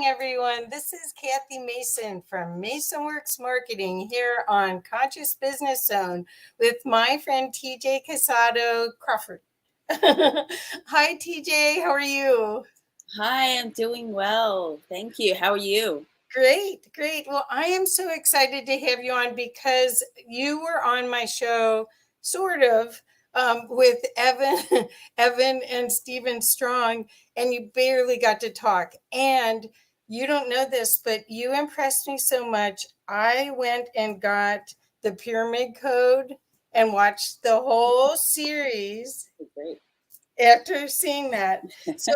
everyone. This is Kathy Mason from MasonWorks Marketing here on Conscious Business Zone with my friend Teejay Casado Crawford. Hi, Teejay. How are you? Hi, I'm doing well. Thank you. How are you? Great, great. Well, I am so excited to have you on because you were on my show, sort of, with Evan, Evan and Stephen Strong, and you barely got to talk. And you don't know this, but you impressed me so much. I went and got the Pyramid Code and watched the whole series Great. after seeing that. So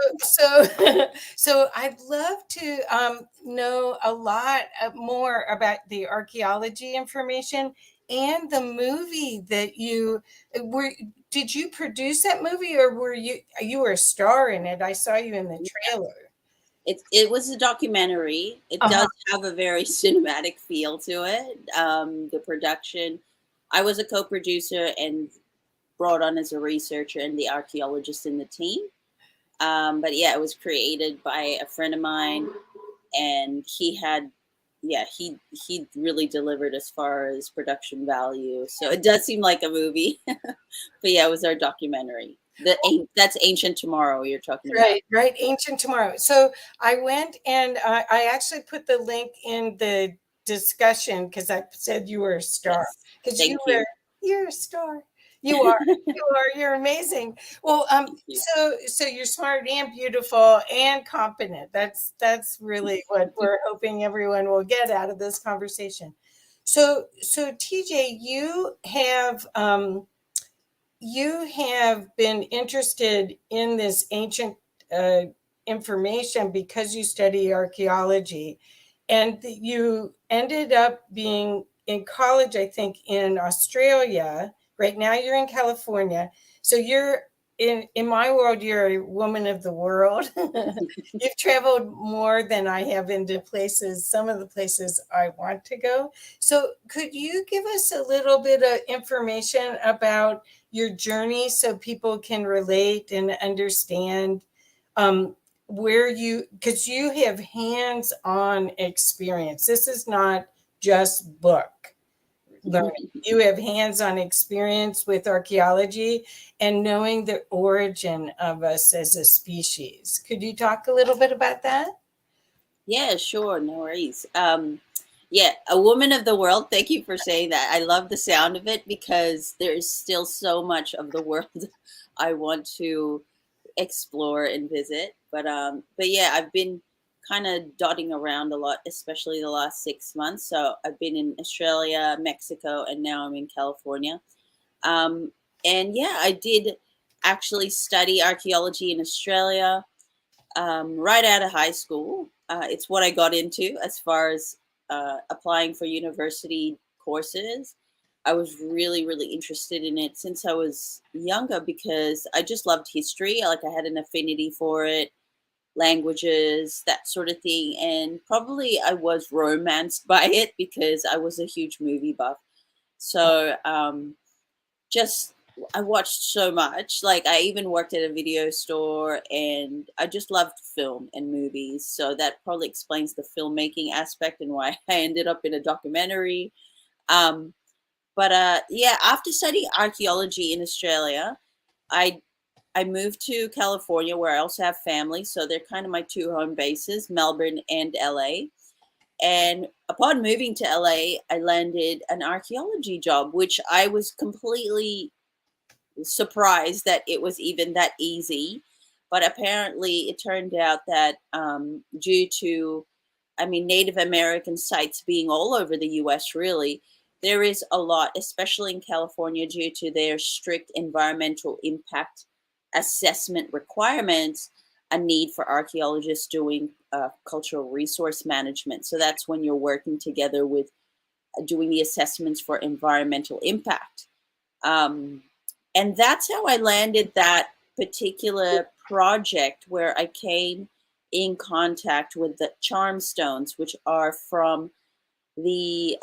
so I'd love to know a lot more about the archaeology information and the movie that you were. Did you produce that movie, or were you were a star in it? I saw you in the trailer. It was a documentary. It Uh-huh. does have a very cinematic feel to it. The production, I was a co-producer and brought on as a researcher and the archaeologist in the team. But yeah, it was created by a friend of mine, and he really delivered as far as production value. So it does seem like a movie, but yeah, it was our documentary. That's Ancient Tomorrow you're talking about. Right, right. Ancient Tomorrow. So I went and I actually put the link in the discussion because I said you were a star. Yes, Because thank you. you're a star. You are, you're amazing. Well, Thank you. so you're smart and beautiful and competent. That's really what we're hoping everyone will get out of this conversation. So TJ, you have been interested in this ancient uh, information because you study archaeology, and you ended up being in college, I think, in Australia. Right now, you're in California, so you're in my world. You're a woman of the world. You've traveled more than I have into places. Some of the places I want to go. So, could you give us a little bit of information about your journey so people can relate and understand where because you have hands-on experience. This is not just book learning. You have hands-on experience with archaeology and knowing the origin of us as a species. Could you talk a little bit about that? Yeah, sure, no worries. Yeah, a woman of the world. Thank you for saying that. I love the sound of it because there's still so much of the world I want to explore and visit. But yeah, I've been kind of dotting around a lot, especially the last 6 months. So I've been in Australia, Mexico, and now I'm in California. Um, and yeah, I did actually study archaeology in Australia right out of high school. It's what I got into as far as applying for university courses. I was really, really interested in it since I was younger because I just loved history. Like I had an affinity for it, languages, that sort of thing. And probably I was romanced by it because I was a huge movie buff. So just I watched so much. Like I even worked at a video store and I just loved film and movies. So that probably explains the filmmaking aspect and why I ended up in a documentary. Um, but yeah, after studying archaeology in Australia, I I moved to California where I also have family. So they're kind of my two home bases, Melbourne and LA. And upon moving to LA, I landed an archaeology job, which I was completely surprised that it was even that easy. But apparently, it turned out that due to, I mean, Native American sites being all over the US, really, there is a lot, especially in California, due to their strict environmental impact assessment requirements, a need for archaeologists doing cultural resource management. So that's when you're working together with doing the assessments for environmental impact. Um, and that's how I landed that particular project where I came in contact with the charm stones, which are from the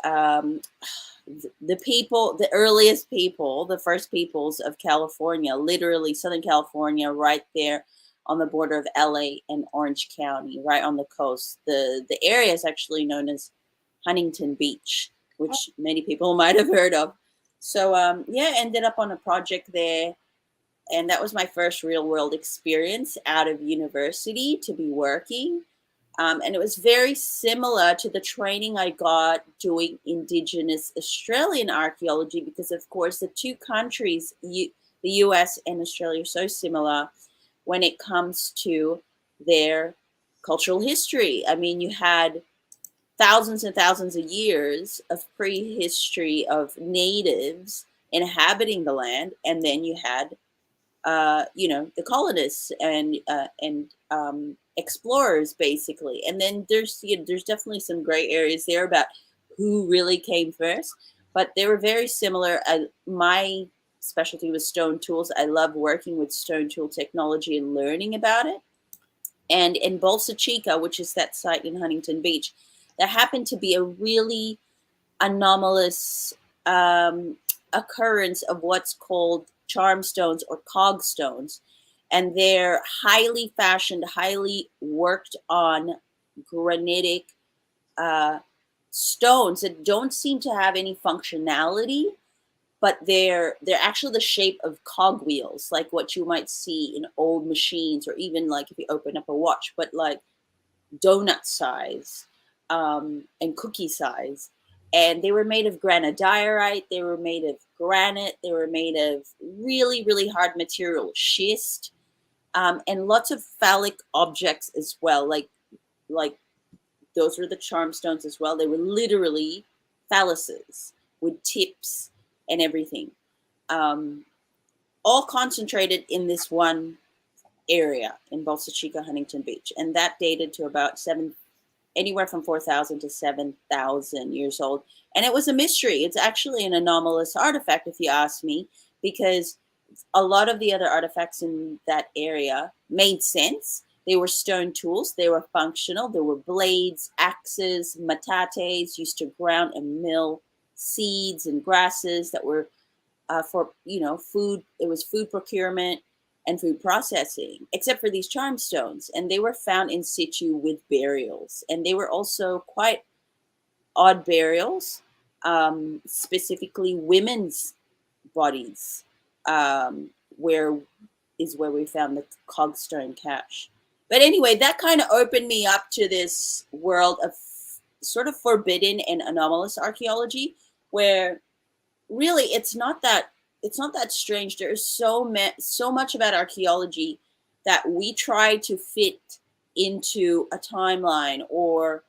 people, the earliest people, the first peoples of California, literally Southern California, right there on the border of LA and Orange County, right on the coast. The area is actually known as Huntington Beach, which many people might have heard of. So yeah, ended up on a project there, and that was my first real world experience out of university to be working. And it was very similar to the training I got doing Indigenous Australian archaeology, because, of course, the two countries, the US and Australia, are so similar when it comes to their cultural history. I mean, you had thousands and thousands of years of prehistory of natives inhabiting the land, and then you had the colonists and explorers, basically. And then there's definitely some gray areas there about who really came first, but they were very similar. My specialty was stone tools. I love working with stone tool technology and learning about it. And in Bolsa Chica, which is that site in Huntington Beach, there happened to be a really anomalous occurrence of what's called charm stones or cog stones. And they're highly fashioned, highly worked on granitic stones that don't seem to have any functionality, but they're actually the shape of cogwheels, like what you might see in old machines, or even like if you open up a watch, but like donut size and cookie size. And they were made of granodiorite, they were made of granite, they were made of really, really hard material, schist, and lots of phallic objects as well. Like those were the charm stones as well. They were literally phalluses with tips and everything, all concentrated in this one area in Bolsa Chica, Huntington Beach. And that dated to about anywhere from 4,000 to 7,000 years old. And it was a mystery. It's actually an anomalous artifact, if you ask me, because a lot of the other artifacts in that area made sense. They were stone tools. They were functional. There were blades, axes, matates used to ground and mill seeds and grasses that were for food. It was food procurement and food processing, except for these charm stones. And they were found in situ with burials. And they were also quite odd burials, specifically women's bodies, where we found the cogstone cache. But anyway, that kind of opened me up to this world of sort of forbidden and anomalous archaeology, where really it's not that strange. There's so much about archaeology that we try to fit into a timeline or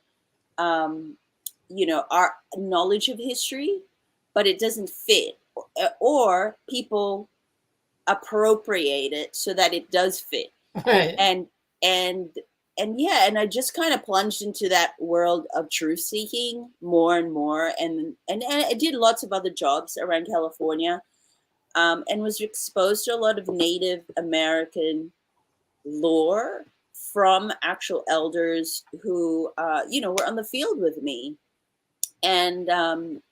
our knowledge of history, but it doesn't fit, or people appropriate it so that it does fit. Right. And I just kind of plunged into that world of truth seeking more and more, and I did lots of other jobs around California, and was exposed to a lot of Native American lore from actual elders who were on the field with me. And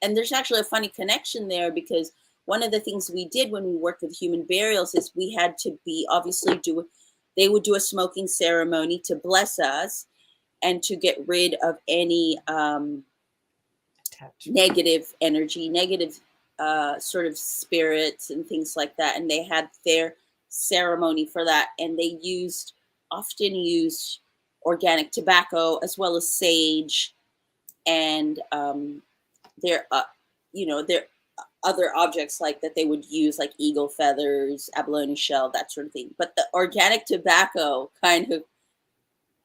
there's actually a funny connection there, because one of the things we did when we worked with human burials is we had to they would do a smoking ceremony to bless us and to get rid of any negative energy, negative sort of spirits and things like that. And they had their ceremony for that. And they often used organic tobacco as well as sage, and their other objects like that they would use, like eagle feathers, abalone shell, that sort of thing. But the organic tobacco kind of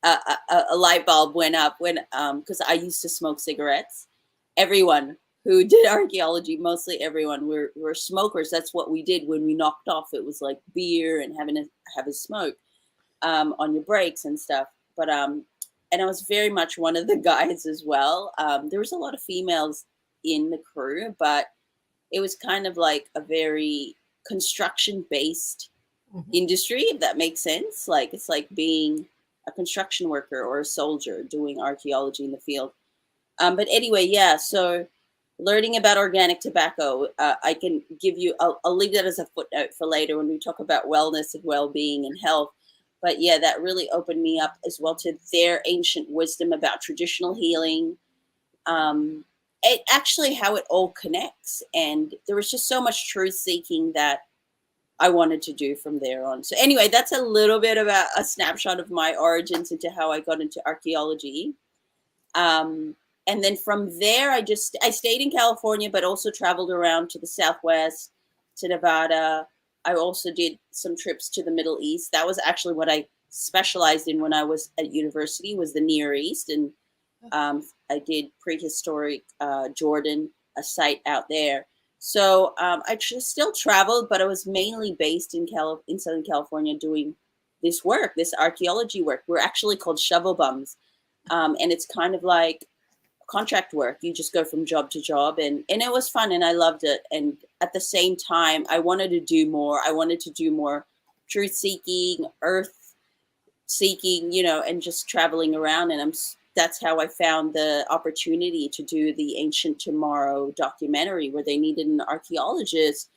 a light bulb went up when because I used to smoke cigarettes. Everyone who did archaeology, mostly everyone, were smokers. That's what we did when we knocked off. It was like beer and have a smoke on your breaks and stuff. But and I was very much one of the guys as well. There was a lot of females in the crew, but it was kind of like a very construction-based industry, if that makes sense. Like it's like being a construction worker or a soldier doing archaeology in the field. But anyway, yeah. So learning about organic tobacco, I can give you. I'll leave that as a footnote for later when we talk about wellness and well-being and health. But yeah, that really opened me up as well to their ancient wisdom about traditional healing. It actually how it all connects. And there was just so much truth seeking that I wanted to do from there on. So anyway, that's a little bit about a snapshot of my origins into how I got into archaeology. And then from there, I stayed in California, but also traveled around to the Southwest, to Nevada. I also did some trips to the Middle East. That was actually what I specialized in when I was at university, was the Near East. And I did prehistoric Jordan, a site out there. So I still traveled, but I was mainly based in Southern California doing this work, this archaeology work. We're actually called shovel bums. And it's kind of like contract work. You just go from job to job, and it was fun, and I loved it. And at the same time, I wanted to do more. I wanted to do more truth seeking, earth seeking, and just traveling around. And that's how I found the opportunity to do the Ancient Tomorrow documentary, where they needed an archaeologist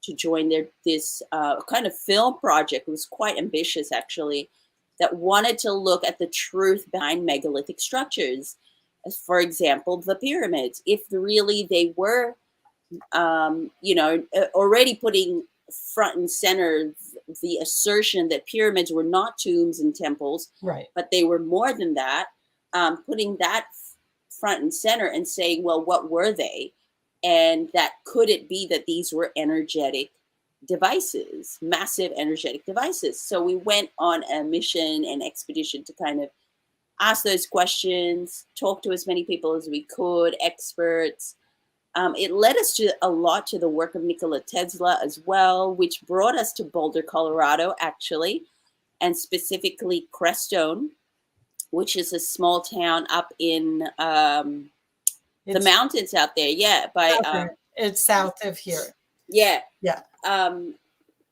to join this kind of film project. It was quite ambitious, actually, that wanted to look at the truth behind megalithic structures. As for example, the pyramids, if really they were, already putting front and center the assertion that pyramids were not tombs and temples, right, but they were more than that, putting that front and center and saying, well, what were they? And that could it be that these were energetic devices, massive energetic devices? So we went on a mission and expedition to kind of ask those questions, talk to as many people as we could, experts. It led us to a lot to the work of Nikola Tesla as well, which brought us to Boulder, Colorado, actually, and specifically Crestone, which is a small town up in the mountains out there. Yeah, it's south of here. Yeah. Yeah.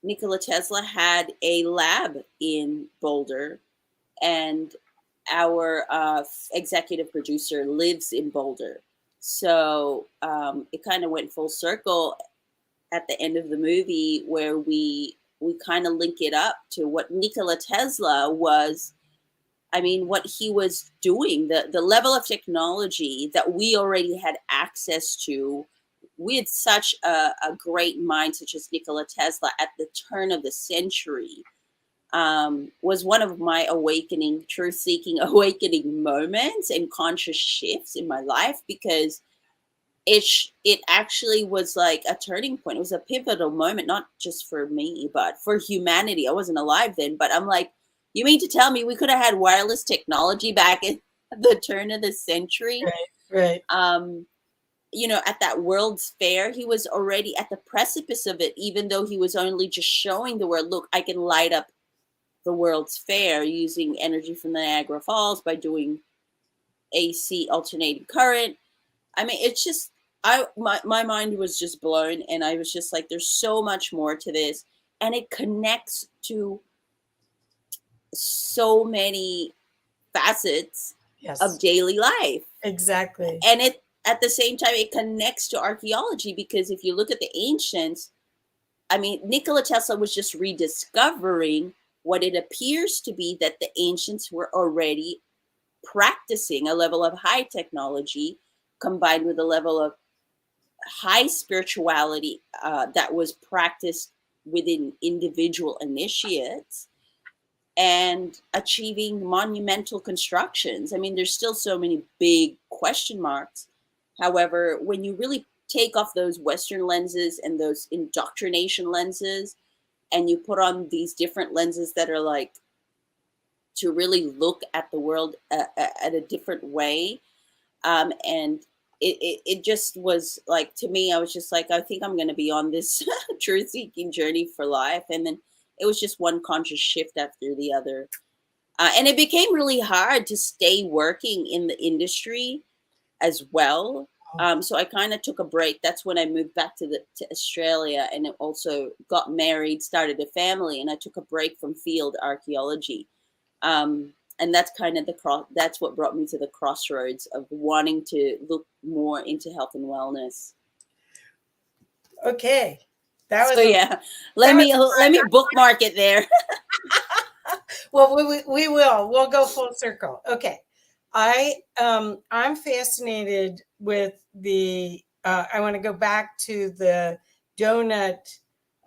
Nikola Tesla had a lab in Boulder, and our executive producer lives in Boulder. So it kind of went full circle at the end of the movie, where we kind of link it up to what Nikola Tesla was. I mean, what he was doing, the level of technology that we already had access to with such a great mind, such as Nikola Tesla at the turn of the century, was one of my truth-seeking awakening moments and conscious shifts in my life, because it actually was like a turning point. It was a pivotal moment, not just for me, but for humanity. I wasn't alive then, but I'm like, you mean to tell me we could have had wireless technology back in the turn of the century? Right. At that World's Fair, he was already at the precipice of it, even though he was only just showing the world, look, I can light up the World's Fair using energy from the Niagara Falls by doing AC alternating current. I mean, it's just, my mind was just blown, and I was just like, there's so much more to this, and it connects to so many facets of daily life. Exactly. And it, at the same time, it connects to archaeology, because if you look at the ancients, I mean, Nikola Tesla was just rediscovering what it appears to be that the ancients were already practicing, a level of high technology combined with a level of high spirituality that was practiced within individual initiates, and achieving monumental constructions. I mean, there's still so many big question marks. However, when you really take off those Western lenses and those indoctrination lenses, and you put on these different lenses that are like to really look at the world at a different way, and it just was like, to me, I was just like, I think I'm going to be on this truth-seeking journey for life. And then it was just one conscious shift after the other. And it became really hard to stay working in the industry as well. So I kind of took a break. That's when I moved back to Australia, and also got married, started a family, and I took a break from field archaeology. And that's kind of that's what brought me to the crossroads of wanting to look more into health and wellness. Okay. Let me bookmark it there. Well, we will. We'll go full circle. Okay. I'm fascinated with the. I want to go back to the donut,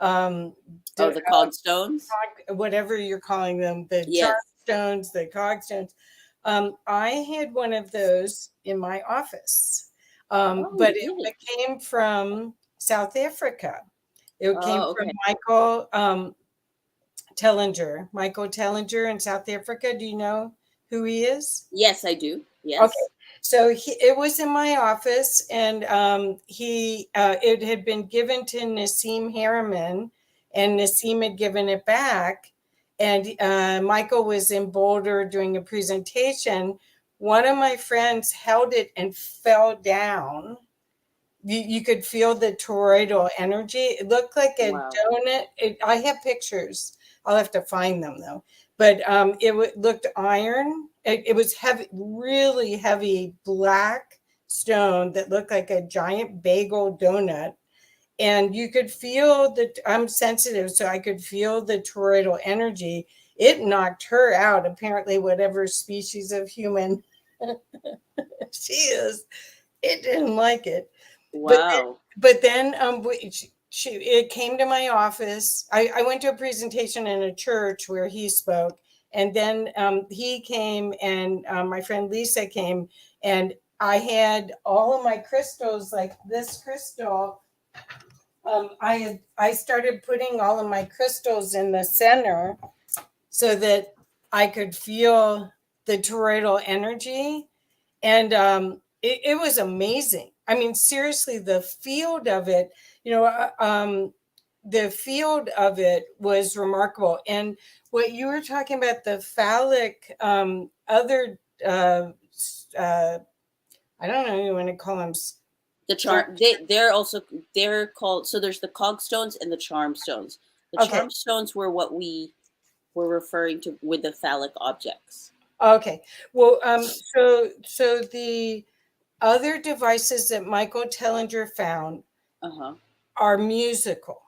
um, Oh, do, the cogstones. whatever you're calling them, the charm Yes. stones, the cog stones. I had one of those in my office, Oh, but you it did. came from South Africa. It came Oh, from okay. Michael Tellinger in South Africa. Do you know who he is? Yes, I do. Okay. Yes. So it was in my office, and it had been given to Nassim Harriman, and Nassim had given it back. And Michael was in Boulder doing a presentation. One of my friends held it and fell down. You could feel the toroidal energy. It looked like a Wow. donut. I have pictures. I'll have to find them though. But looked iron. It was heavy, really heavy black stone that looked like a giant bagel donut. And you could feel that I'm sensitive, so I could feel the toroidal energy. It knocked her out, apparently, whatever species of human she is. It didn't like it. But Wow. then it came to my office. I went to a presentation in a church where he spoke, and then he came, and my friend Lisa came, and I had all of my crystals, like this crystal. I started putting all of my crystals in the center so that I could feel the toroidal energy, and it was amazing. I mean, seriously, the field of it, you know, the field of it was remarkable. And what you were talking about, the phallic, other, uh, I don't know, you want to call them. The charm. They're also they're called. So there's the cogstones and the charm stones. The Okay, charm stones were what we were referring to with the phallic objects. okay. Well, so the other devices that Michael Tellinger found Uh huh. are musical.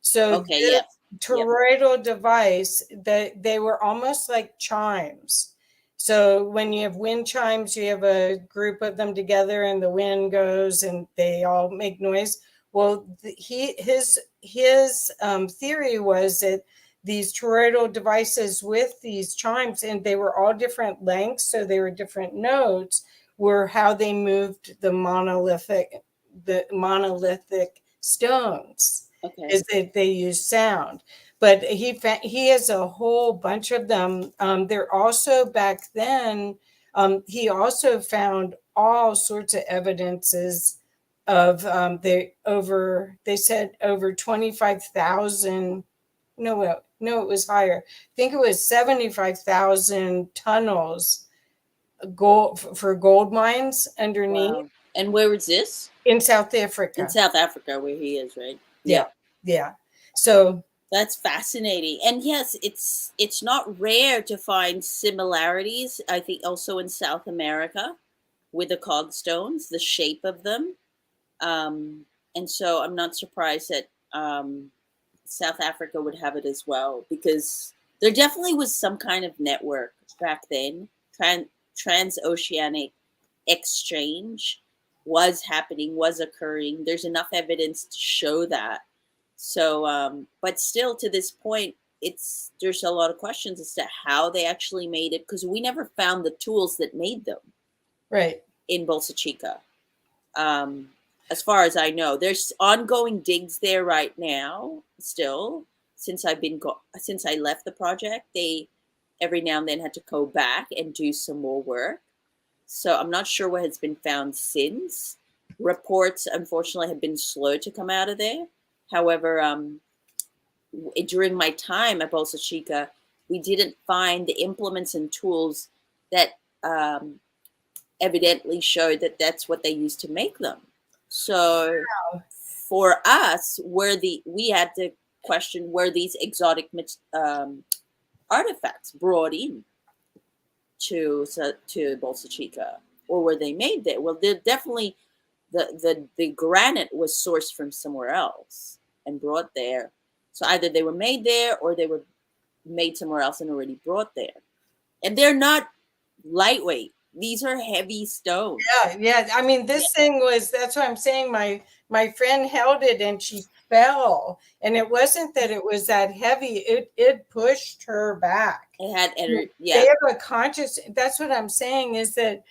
So Okay. this Yes. Yep. toroidal device, that they were almost like chimes. So when you have wind chimes, you have a group of them together, and the wind goes, and they all make noise. Well, his theory was that these toroidal devices with these chimes, and they were all different lengths, so they were different notes, were how they moved the monolithic stones, Okay. is that they use sound. But he has a whole bunch of them. They're also back then. He also found all sorts of evidences of they said over 25,000. No, it was higher. I think it was 75,000 tunnels for gold mines underneath Wow. And where is this? in South In Africa. South Africa, where he is, right? Yeah, Yep. yeah. So That's fascinating. And yes, it's not rare to find similarities. I think also in South America with the cogstones, the shape of them. And so I'm not surprised that South Africa would have it as well, because there definitely was some kind of network back then. Transoceanic exchange was happening, was occurring. There's enough evidence to show that. So, but still to this point, there's a lot of questions as to how they actually made it, because we never found the tools that made them right. in Bolsa Chica. Um, as far as I know, there's ongoing digs there right now. Still, since I left the project, they every now and then had to go back and do some more work. So I'm not sure what has been found since. Reports, unfortunately, have been slow to come out of there. However, during my time at Bolsa Chica, we didn't find the implements and tools that evidently showed that that's what they used to make them. So for us, we had to question, were these exotic artifacts brought in to Bolsa Chica, or were they made there? Well, they're definitely the granite was sourced from somewhere else and brought there. So either they were made there or they were made somewhere else and already brought there. And they're not lightweight. These are heavy stones. Yeah. I mean, this thing was, that's what I'm saying. My friend held it and she fell. And it wasn't that it was that heavy. It pushed her back. It had energy. They have a conscious, that's what I'm saying, is that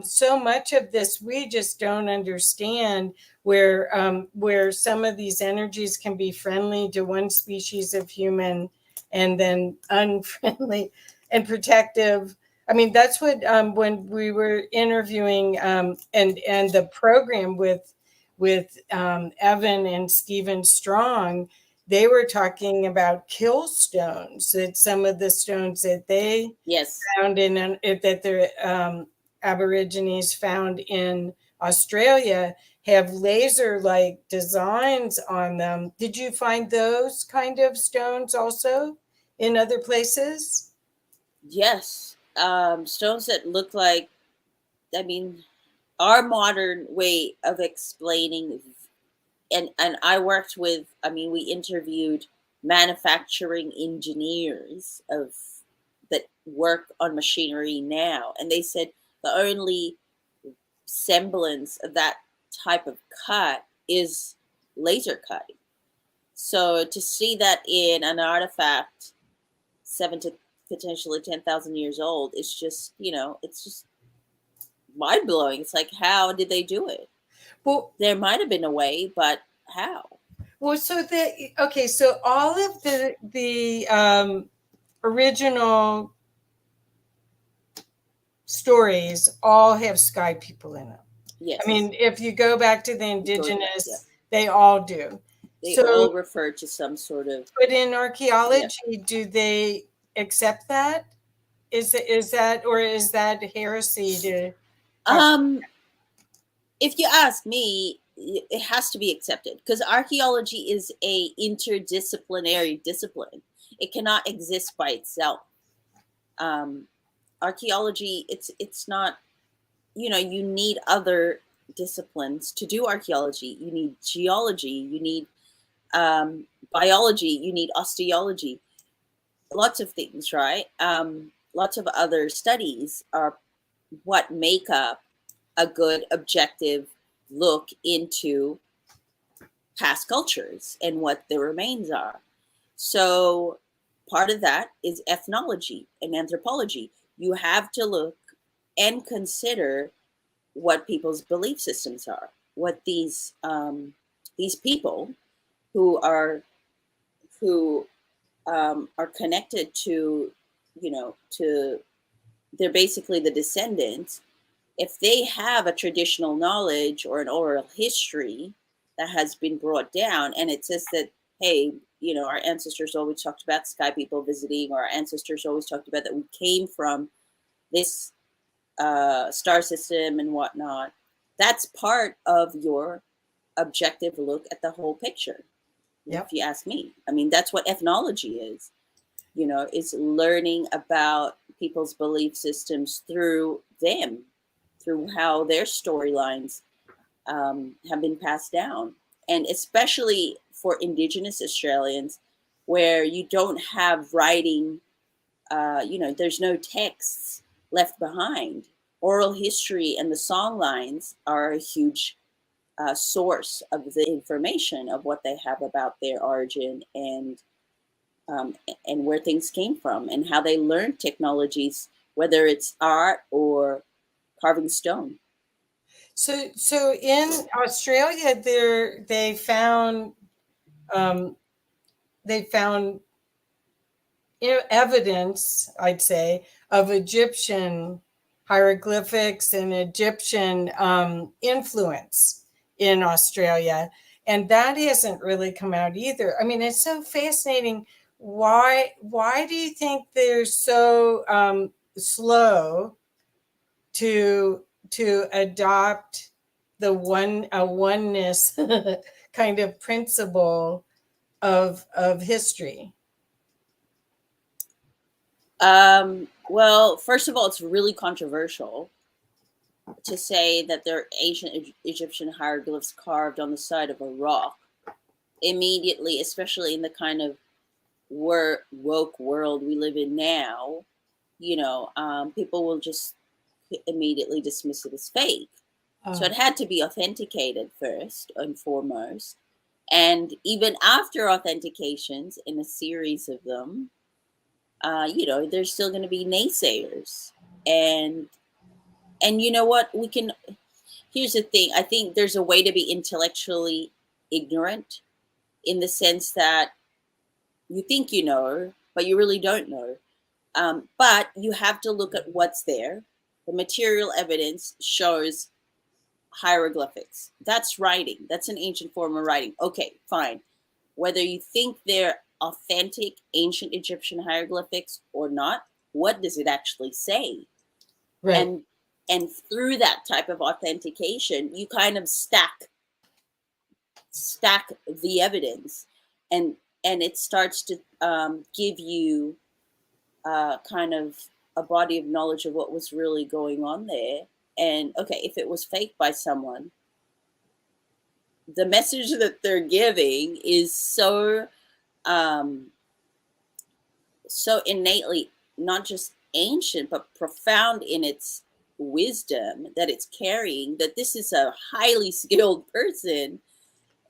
so much of this we just don't understand, where some of these energies can be friendly to one species of human and then unfriendly and protective. I mean, that's what when we were interviewing and the program with Evan and Stephen Strong, they were talking about kill stones, that some of the stones that they found that the Aborigines found in Australia have laser-like designs on them. Did you find those kind of stones also in other places? Yes. Stones that look like, I mean, our modern way of explaining, and I worked with, I mean, we interviewed manufacturing engineers that work on machinery now, and they said the only semblance of that type of cut is laser cutting. So to see that in an artifact 7 to potentially 10,000 years old, it's just, it's just mind blowing. It's like, how did they do it? Well, there might have been a way, but how? Well, so all of the original stories all have sky people in them. Yes. I mean, if you go back to the indigenous, they all do. They all refer to some sort of. But in archaeology, do they accept that? Is that heresy to? If you ask me, it has to be accepted, because archaeology is a interdisciplinary discipline. It cannot exist by itself. Archaeology, it's not, you need other disciplines to do archaeology. You need geology, you need biology, you need osteology, lots of things, right? Lots of other studies are what make up a good objective look into past cultures and what the remains are. So part of that is ethnology and anthropology. You have to look and consider what people's belief systems are, what these people who are connected to, they're basically the descendants. If they have a traditional knowledge or an oral history that has been brought down, and it says that, hey, our ancestors always talked about sky people visiting, or our ancestors always talked about that we came from this star system and whatnot, that's part of your objective look at the whole picture. Yep. If you ask me, I mean, that's what ethnology is. Is learning about people's belief systems through them, through how their storylines have been passed down. And especially for Indigenous Australians, where you don't have writing, there's no texts left behind. Oral history and the song lines are a huge source of the information of what they have about their origin and where things came from and how they learned technologies, whether it's art or carving stone. So in Australia, they found evidence, I'd say, of Egyptian hieroglyphics and Egyptian influence in Australia, and that hasn't really come out either. I mean, it's so fascinating. Why do you think they're so slow to adopt the oneness kind of principle of history? Well, first of all, it's really controversial to say that there are ancient Egyptian hieroglyphs carved on the side of a rock immediately, especially in the kind of woke world we live in now, people will just immediately dismiss it as fake. So it had to be authenticated first and foremost. And even after authentications, in a series of them, there's still going to be naysayers. And you know what? Here's the thing. I think there's a way to be intellectually ignorant, in the sense that you think you know, but you really don't know. But you have to look at what's there. The material evidence shows hieroglyphics. That's writing. That's an ancient form of writing. Okay, fine. Whether you think they're authentic ancient Egyptian hieroglyphics or not, what does it actually say? Right. And through that type of authentication, you kind of stack the evidence, and it starts to give you kind of a body of knowledge of what was really going on there. And okay, if it was faked by someone, the message that they're giving is so innately not just ancient but profound in its wisdom that it's carrying, that this is a highly skilled person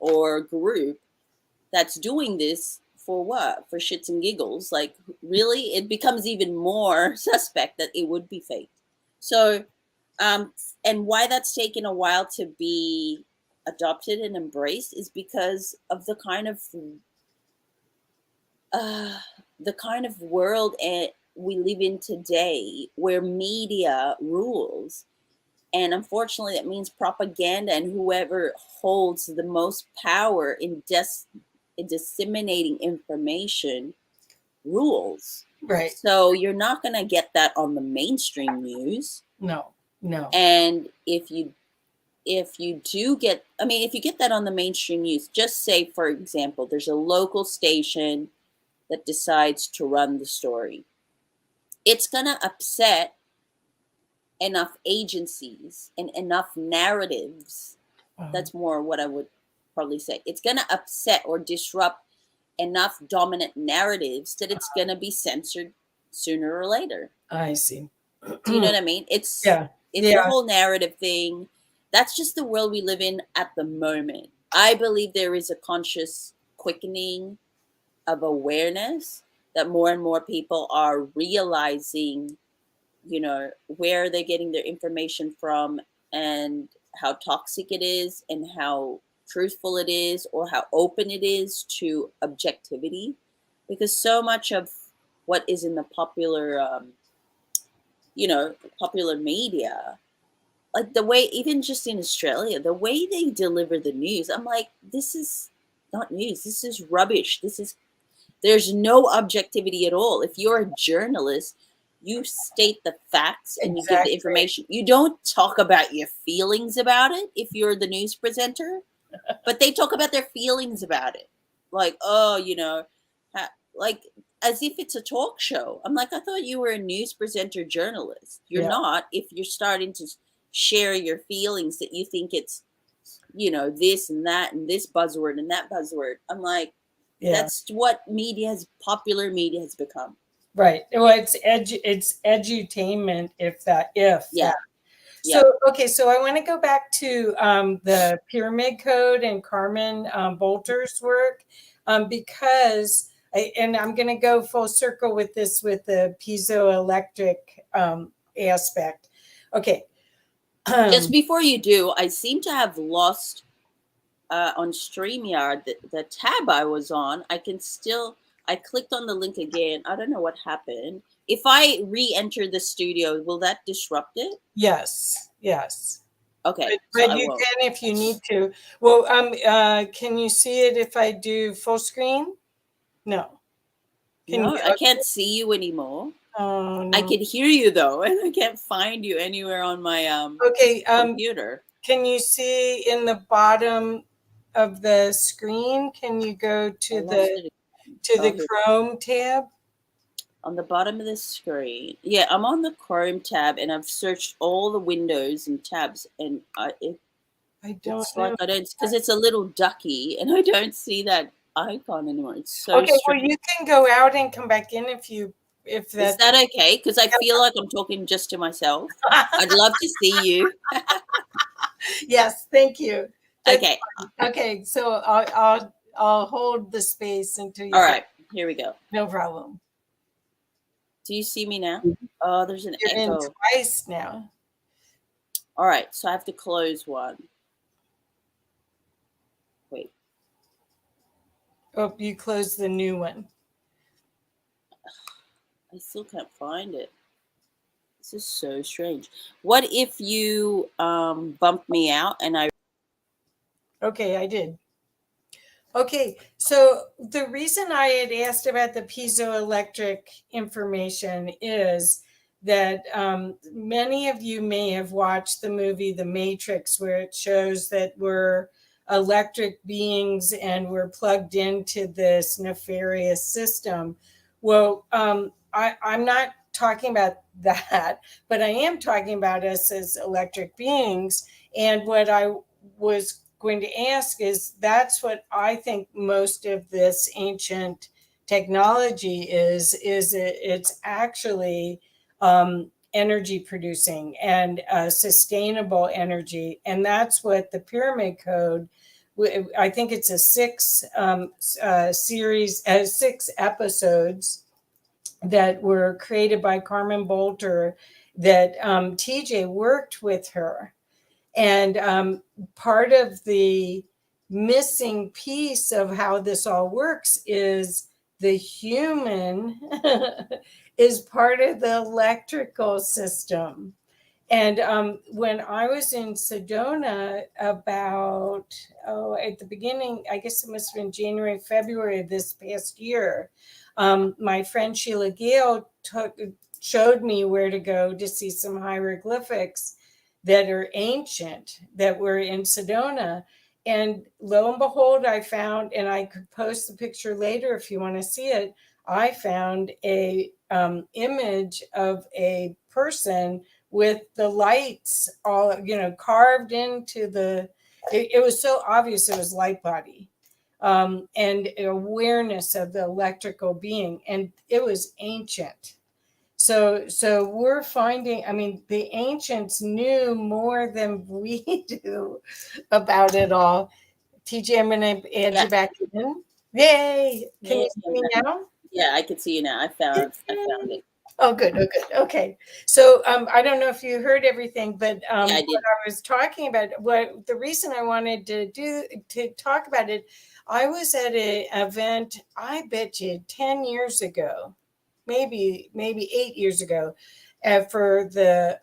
or group that's doing this for what? For shits and giggles. Like, really? It becomes even more suspect that it would be fake. So, and why that's taken a while to be adopted and embraced is because of the kind of world we live in today, where media rules. And unfortunately, that means propaganda, and whoever holds the most power in disseminating information rules. Right. So you're not going to get that on the mainstream news. No. And if you do get, if you get that on the mainstream news, just say, for example, there's a local station that decides to run the story. It's going to upset enough agencies and enough narratives. That's more what I would probably say. It's going to upset or disrupt enough dominant narratives that it's going to be censored sooner or later. I see. Do you know what I mean? It's the whole narrative thing. That's just the world we live in at the moment. I believe there is a conscious quickening of awareness, that more and more people are realizing, where they're getting their information from, and how toxic it is, and how truthful it is, or how open it is to objectivity. Because so much of what is in the popular media, like the way, even just in Australia, the way they deliver the news, I'm like, this is not news. This is rubbish. There's no objectivity at all. If you're a journalist, you state the facts and you give the information. You don't talk about your feelings about it if you're the news presenter, but they talk about their feelings about it. Like, like as if it's a talk show. I'm like, I thought you were a news presenter journalist. You're not, if you're starting to share your feelings that you think it's, this and that and this buzzword and that buzzword. I'm like, that's what popular media has become. Right. Well, it's edutainment, that. So, okay. So I want to go back to the pyramid code and Carmen Bolter's work, because I'm going to go full circle with this, with the piezoelectric aspect. Okay. Just before you do, I seem to have lost on StreamYard the tab I was on. I clicked on the link again. I don't know what happened. If I re-enter the studio, will that disrupt it? Yes. Okay. But you can if you need to. Well, can you see it if I do full screen? No. I can't see you anymore. Oh, no. I can hear you though, and I can't find you anywhere on my computer. Can you see in the bottom of the screen? Can you go to the Chrome tab? On the bottom of the screen. Yeah, I'm on the Chrome tab, and I've searched all the windows and tabs, and I don't know. Because it's a little ducky, and I don't see that icon anymore. It's so Okay, well, strange. you can go out and come back in if Is that's that okay? Because I feel like I'm talking just to myself. I'd love to see you. yes, thank you. That's Okay. fine. Okay, so I'll hold the space until you All come. right. Here we go. No problem. Do you see me now? Oh, there's an You're in echo. twice now. All right. So I have to close one. Wait. Oh, you closed the new one. I still can't find it. This is so strange. What if you bump me out and I Okay, I did. Okay, so the reason I had asked about the piezoelectric information is that many of you may have watched the movie The Matrix, where it shows that we're electric beings and we're plugged into this nefarious system. Well, I'm not talking about that, but I am talking about us as electric beings. And what I was going to ask is that's what I think most of this ancient technology it's actually energy producing and sustainable energy, and that's what the pyramid code. I think it's a series, 6 episodes that were created by Carmen Bolter. That TJ worked with her, and part of the missing piece of how this all works is the human is part of the electrical system. And when I was in Sedona about, at the beginning, I guess it must have been January, February of this past year, my friend Sheila Gale showed me where to go to see some hieroglyphics that are ancient that were in Sedona. And lo and behold, I found, and I could post the picture later if you want to see it, I found a image of a person with the lights all carved into it was so obvious it was light body, and awareness of the electrical being, and it was ancient. So we're finding, I mean, the ancients knew more than we do about it all. TJ, I'm going to add yeah. you back in. Yay. Can Yeah, you see me now? yeah, I can see you now. I found it. Oh, good. Oh, good. Okay. So I don't know if you heard everything, but Yeah, I what did. I was talking about, what the reason I wanted to talk about it, I was at an event, I bet you 10 years ago, maybe 8 years ago, for the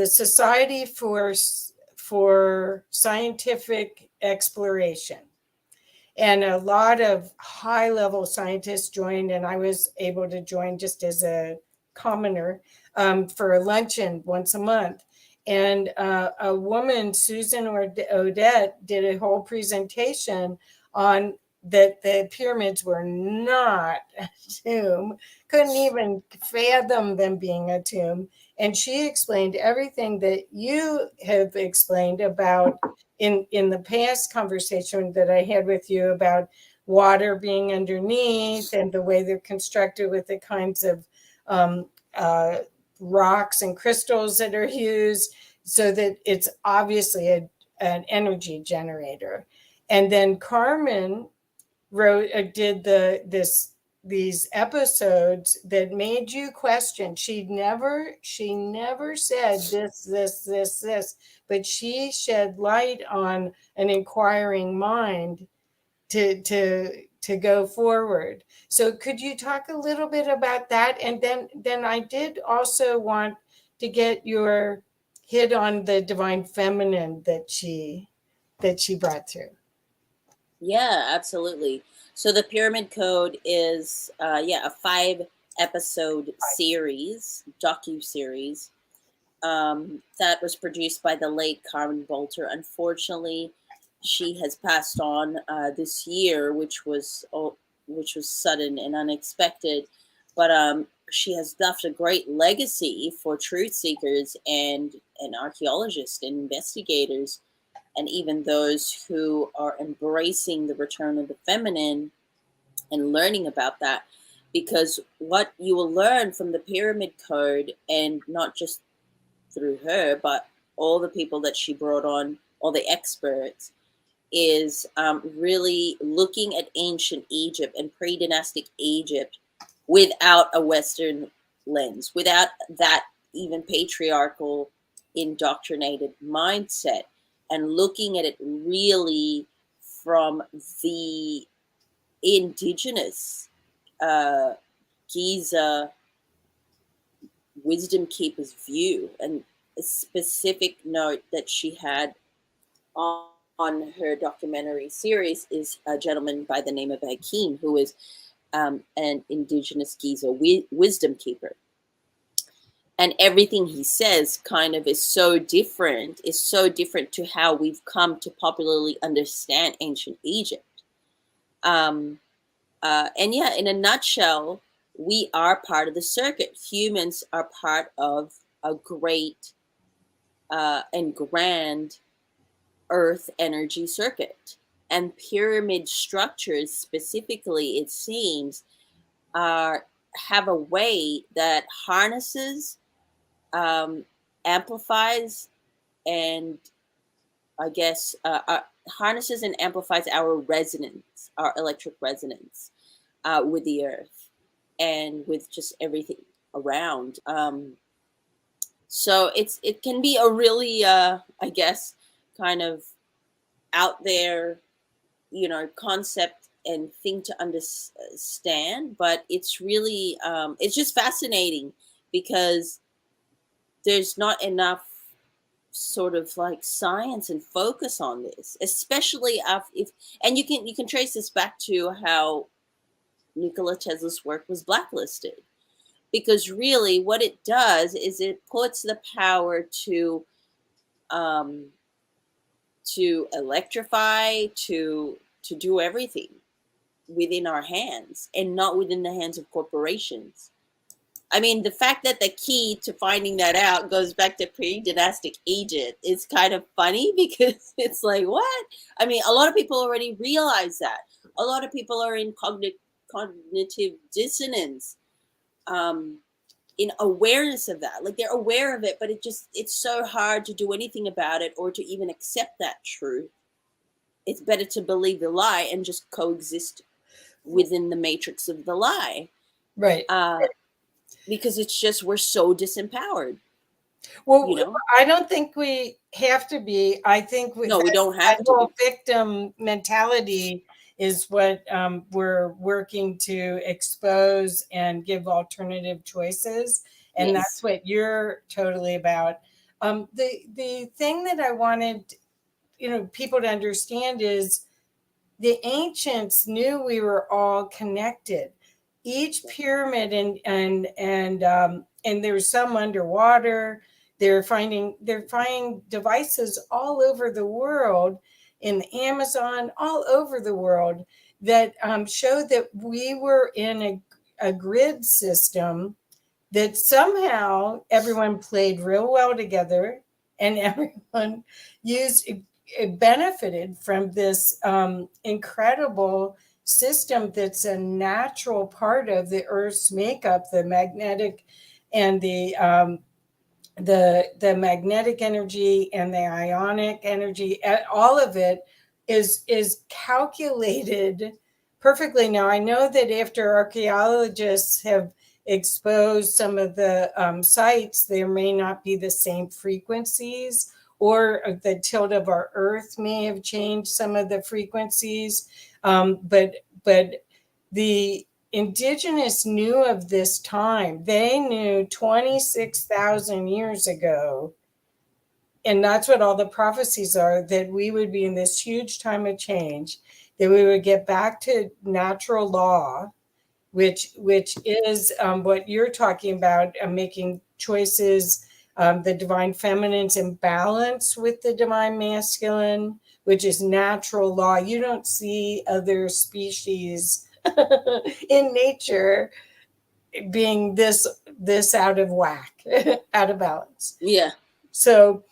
Society for Scientific Exploration. And a lot of high level scientists joined, and I was able to join just as a commoner for a luncheon once a month. And a woman, Susan Odette, did a whole presentation on that the pyramids were not a tomb, couldn't even fathom them being a tomb. And she explained everything that you have explained about in the past conversation that I had with you about water being underneath and the way they're constructed with the kinds of um, uh, rocks and crystals that are used, so that it's obviously an energy generator. And then Carmen did these episodes that made you question. She never said this, but she shed light on an inquiring mind to go forward. So could you talk a little bit about that? And then I did also want to get your hit on the divine feminine that she brought through. Yeah, absolutely. So the Pyramid Code is a 5 episode series, docu series, that was produced by the late Carmen Bolter. Unfortunately, she has passed on this year, which was sudden and unexpected. But she has left a great legacy for truth seekers and archaeologists and investigators and even those who are embracing the return of the feminine and learning about that. Because what you will learn from the pyramid code, and not just through her, but all the people that she brought on, all the experts, is really looking at ancient Egypt and pre-dynastic Egypt without a Western lens, without that even patriarchal, indoctrinated mindset, and looking at it really from the indigenous uh, Giza wisdom keeper's view. And a specific note that she had on her documentary series is a gentleman by the name of Hakeem, who is an indigenous Giza wisdom keeper. And everything he says kind of is so different to how we've come to popularly understand ancient Egypt. Um, and yeah, in a nutshell, we are part of the circuit. Humans are part of a great and grand earth energy circuit. And pyramid structures specifically, it seems, have a way that harnesses, amplifies, and I guess harnesses and amplifies our resonance, our electric resonance with the earth and with just everything around. So it can be a really, I guess, kind of out there, concept and thing to understand, but it's really, it's just fascinating because there's not enough sort of like science and focus on this, especially if and you can trace this back to how Nikola Tesla's work was blacklisted, because really what it does is it puts the power um, to electrify, to do everything within our hands and not within the hands of corporations. I mean, the fact that the key to finding that out goes back to pre-dynastic Egypt is kind of funny because it's like, what? I mean, a lot of people already realize that. A lot of people are in cognitive dissonance, um, in awareness of that. Like they're aware of it, but it's so hard to do anything about it or to even accept that truth. It's better to believe the lie and just coexist within the matrix of the lie. Right. Because it's just, we're so disempowered. Well, I don't think we have to be. I think we don't have that to whole be. victim mentality is what we're working to expose and give alternative choices. And Yes. that's what you're totally about. The thing that I wanted, people to understand is the ancients knew we were all connected. Each pyramid and there's some underwater. They're finding devices all over the world, in the Amazon, all over the world, that show that we were in a grid system, that somehow everyone played real well together, and everyone benefited from this incredible system that's a natural part of the Earth's makeup, the magnetic and the magnetic energy and the ionic energy. All of it is calculated perfectly. Now, I know that after archaeologists have exposed some of the sites, there may not be the same frequencies, or the tilt of our Earth may have changed some of the frequencies. But the indigenous knew of this time. They knew 26,000 years ago, and that's what all the prophecies are, that we would be in this huge time of change, that we would get back to natural law, which is what you're talking about, making choices, the divine feminine's in balance with the divine masculine, which is natural law. You don't see other species in nature being this out of whack, out of balance. Yeah. So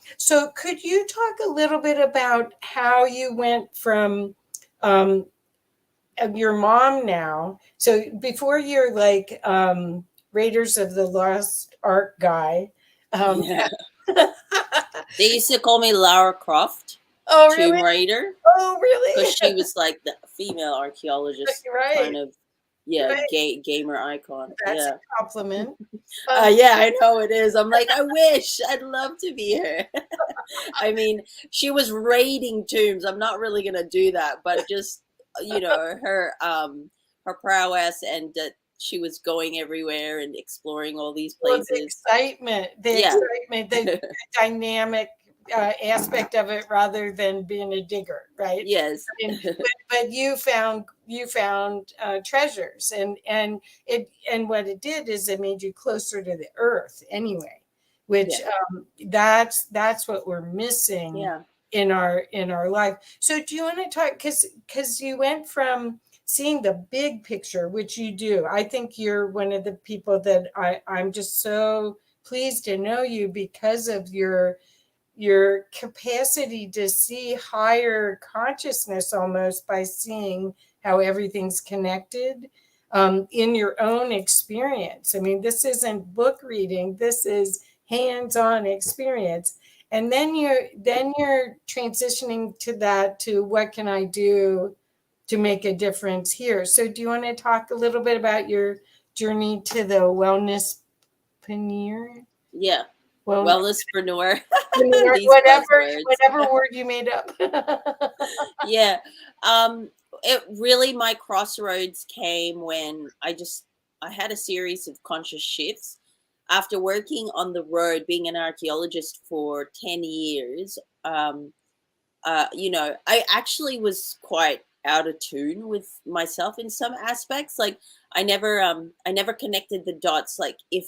could you talk a little bit about how you went from um, your mom now? So before you're like Raiders of the Lost Ark guy. Um, Yeah. They used to call me Lara Croft, oh, really? Tomb Raider, Oh, because really? she was like the female archaeologist Right, kind of, yeah, right. gamer icon. That's a Yeah. compliment. Um, Yeah, I know it is. I'm like, I wish I'd love to be her. I mean, she was raiding tombs. I'm not really gonna do that, but just her prowess and that she was going everywhere and exploring all these well, places. the Yeah. excitement, the dynamic aspect of it, rather than being a digger, right? Yes. I mean, but you found treasures, and what it did is it made you closer to the earth anyway, which Yeah. that's what we're missing Yeah. in our life. So do you want to talk, because you went from seeing the big picture, which you do. I think you're one of the people that I'm just so pleased to know you because of your capacity to see higher consciousness, almost by seeing how everything's connected in your own experience. I mean, this isn't book reading, this is hands-on experience. And then you're transitioning to that, to what can I do to make a difference here. So do you want to talk a little bit about your journey to the wellnesspreneur? Yeah. Well, Wellnesspreneur. These buzzwords. whatever word you made up. Yeah. It really, my crossroads came when I had a series of conscious shifts after working on the road, being an archaeologist for 10 years. I actually was quite out of tune with myself in some aspects. Like I never connected the dots. Like if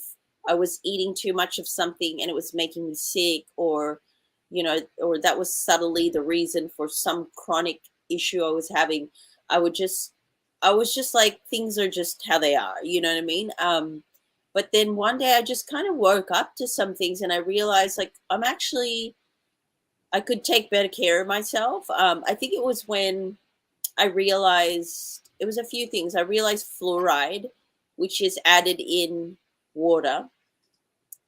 I was eating too much of something and it was making me sick, or that was subtly the reason for some chronic issue I was having, I would just, I was just like, things are just how they are. You know what I mean? But then one day I just kind of woke up to some things and I realized like I could take better care of myself. I think it was when I realized it was a few things. I realized fluoride, which is added in water,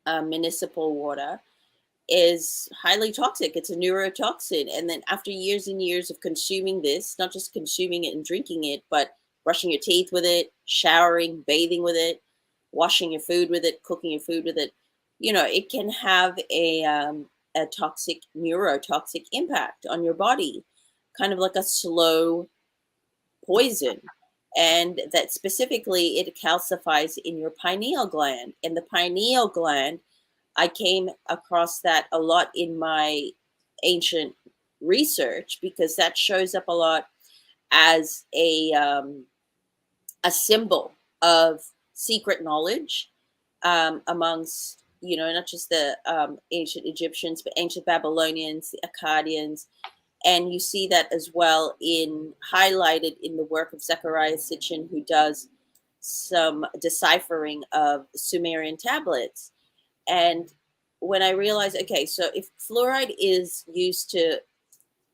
municipal water, is highly toxic. It's a neurotoxin. And then after years and years of consuming this, not just consuming it and drinking it, but brushing your teeth with it, showering, bathing with it, washing your food with it, cooking your food with it, it can have a toxic, neurotoxic impact on your body, kind of like a slow poison. And that specifically, it calcifies in your pineal gland. And the pineal gland, I came across that a lot in my ancient research because that shows up a lot as a symbol of secret knowledge amongst, not just the ancient Egyptians, but ancient Babylonians, the Akkadians. And you see that as well highlighted in the work of Zechariah Sitchin, who does some deciphering of Sumerian tablets. And when I realized, okay, so if fluoride is used to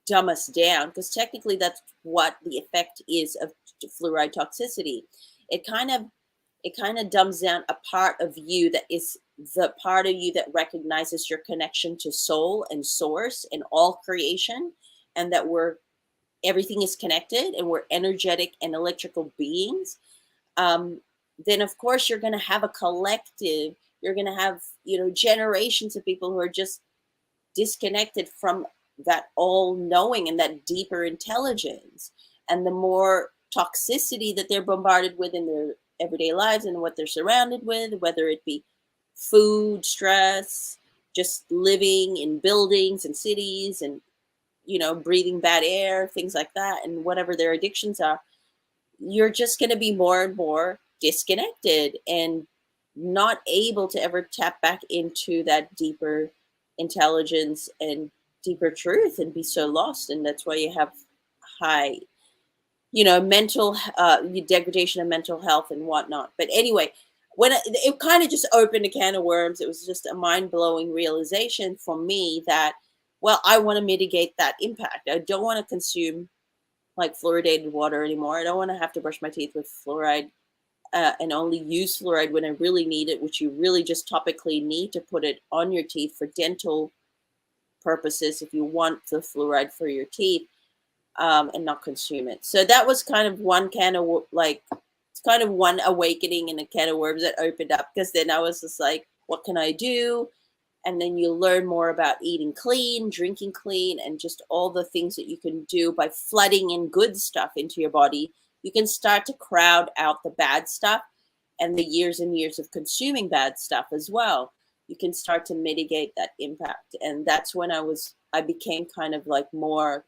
dumb us down, because technically that's what the effect is of fluoride toxicity, it kind of dumbs down a part of you that is the part of you that recognizes your connection to soul and source and all creation, and that everything is connected and we're energetic and electrical beings. Then of course you're going to have a collective, you're going to have generations of people who are just disconnected from that all knowing and that deeper intelligence. And the more toxicity that they're bombarded with in their everyday lives and what they're surrounded with, whether it be food, stress, just living in buildings and cities, and breathing bad air, things like that, and whatever their addictions are, you're just going to be more and more disconnected and not able to ever tap back into that deeper intelligence and deeper truth, and be so lost. And that's why you have high, mental degradation of mental health and whatnot. But anyway, it kind of just opened a can of worms. It was just a mind-blowing realization for me that, well, I want to mitigate that impact. I don't want to consume like fluoridated water anymore. I don't want to have to brush my teeth with fluoride and only use fluoride when I really need it, which you really just topically need to put it on your teeth for dental purposes if you want the fluoride for your teeth, and not consume it. So that was kind of one can of like, it's kind of one awakening in a can of worms that opened up, because then I was just like, what can I do? And then you learn more about eating clean, drinking clean, and just all the things that you can do by flooding in good stuff into your body. You can start to crowd out the bad stuff and the years and years of consuming bad stuff as well. You can start to mitigate that impact. And that's when I became kind of like more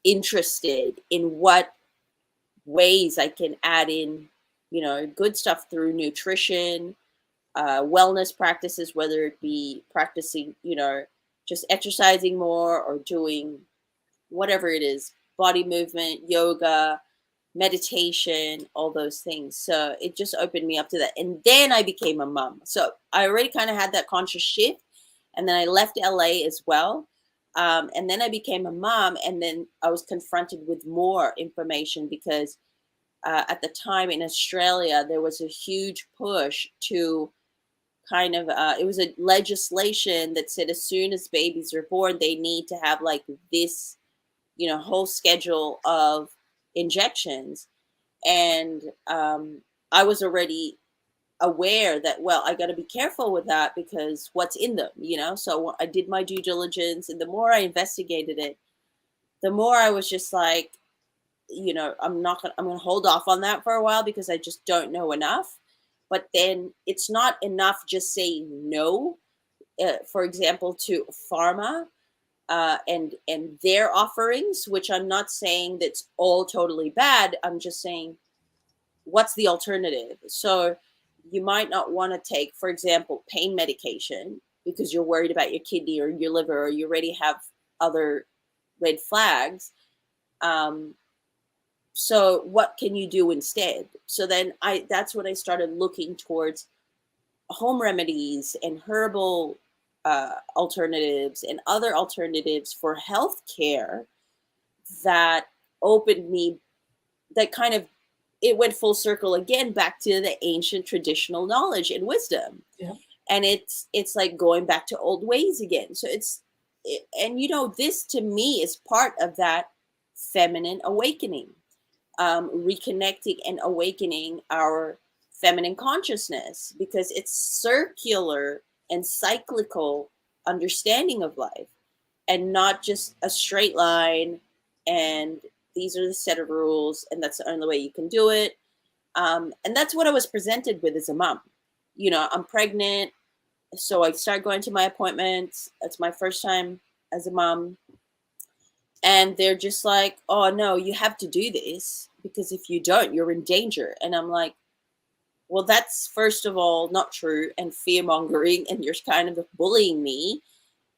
interested in what ways I can add in, good stuff through nutrition, wellness practices, whether it be practicing, just exercising more or doing whatever it is, body movement, yoga, meditation, all those things. So it just opened me up to that. And then I became a mom. So I already kind of had that conscious shift. And then I left LA as well. And then I became a mom. And then I was confronted with more information because at the time in Australia, there was a huge push to kind of, it was a legislation that said as soon as babies are born, they need to have like this, whole schedule of injections. And I was already aware that, well, I got to be careful with that because what's in them, so I did my due diligence, and the more I investigated it, the more I was just like, I'm going to hold off on that for a while because I just don't know enough. But then it's not enough just saying no, for example, to pharma and their offerings, which I'm not saying that's all totally bad. I'm just saying, what's the alternative? So you might not want to take, for example, pain medication because you're worried about your kidney or your liver, or you already have other red flags. So what can you do instead? So then that's when I started looking towards home remedies and herbal alternatives and other alternatives for health care that opened me, that kind of, it went full circle again back to the ancient traditional knowledge and wisdom. Yeah. And it's like going back to old ways again. So and this to me is part of that feminine awakening, reconnecting and awakening our feminine consciousness, because it's circular and cyclical understanding of life and not just a straight line and these are the set of rules and that's the only way you can do it. And that's what I was presented with as a mom. I'm pregnant, so I start going to my appointments. It's my first time as a mom. And they're just like, oh no, you have to do this because if you don't, you're in danger. And I'm like, well, that's first of all not true and fear mongering, and you're kind of bullying me.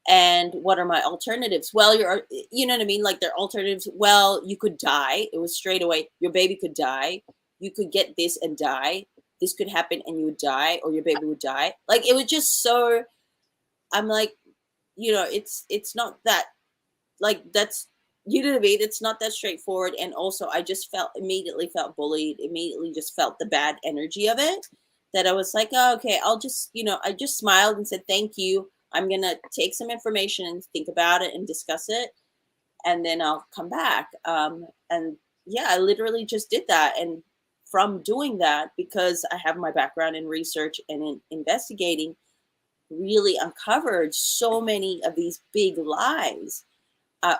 And what are my alternatives? Well, you know what I mean? Like, their alternatives. Well, you could die. It was straight away. Your baby could die. You could get this and die. This could happen and you would die, or your baby would die. Like, it was just so, I'm like, it's not that, like, that's, you know what I mean? It's not that straightforward. And also I just immediately felt bullied, immediately just felt the bad energy of it, that I was like, oh, okay, I'll just, I just smiled and said, thank you. I'm going to take some information and think about it and discuss it. And then I'll come back. And yeah, I literally just did that. And from doing that, because I have my background in research and in investigating, really uncovered so many of these big lies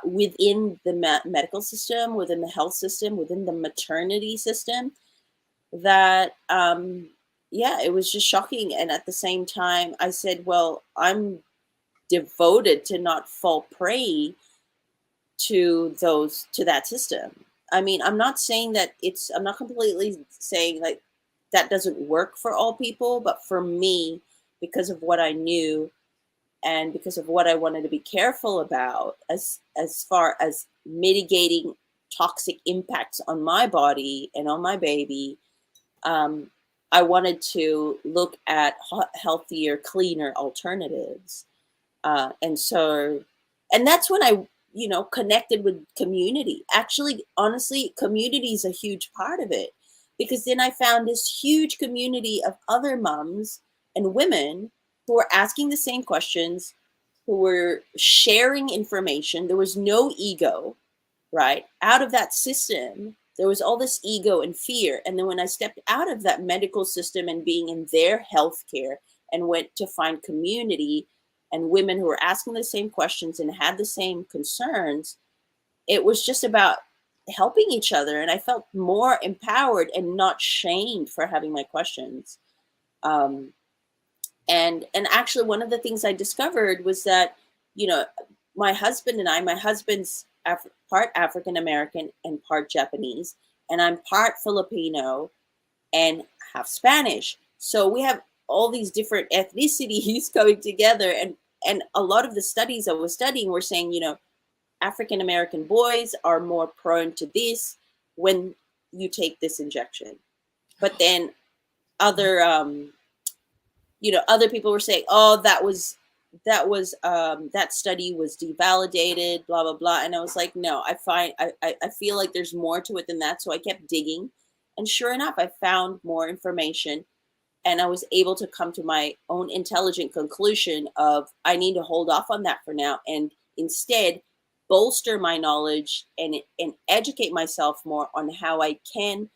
within the medical system, within the health system, within the maternity system, that, it was just shocking. And at the same time, I said, well, I'm devoted to not fall prey to that system. I mean, I'm not saying that I'm not completely saying like that doesn't work for all people, but for me, because of what I knew and because of what I wanted to be careful about as far as mitigating toxic impacts on my body and on my baby, um, I wanted to look at healthier, cleaner alternatives. And so, and that's when I, connected with community. Actually, honestly, community is a huge part of it, because then I found this huge community of other moms and women who were asking the same questions, who were sharing information. There was no ego, right? Out of that system, there was all this ego and fear. And then when I stepped out of that medical system and being in their healthcare and went to find community and women who were asking the same questions and had the same concerns, it was just about helping each other. And I felt more empowered and not shamed for having my questions. Um, and actually, one of the things I discovered was that, you know, my husband and I, my husband's part African American and part Japanese, and I'm part Filipino and half Spanish. So we have all these different ethnicities coming together, and a lot of the studies I was studying were saying, African American boys are more prone to this when you take this injection. But then other other people were saying, oh, that study was devalidated, blah blah blah. And I was like, no, I feel like there's more to it than that. So I kept digging, and sure enough, I found more information, and I was able to come to my own intelligent conclusion of, I need to hold off on that for now, and instead bolster my knowledge and educate myself more on how I can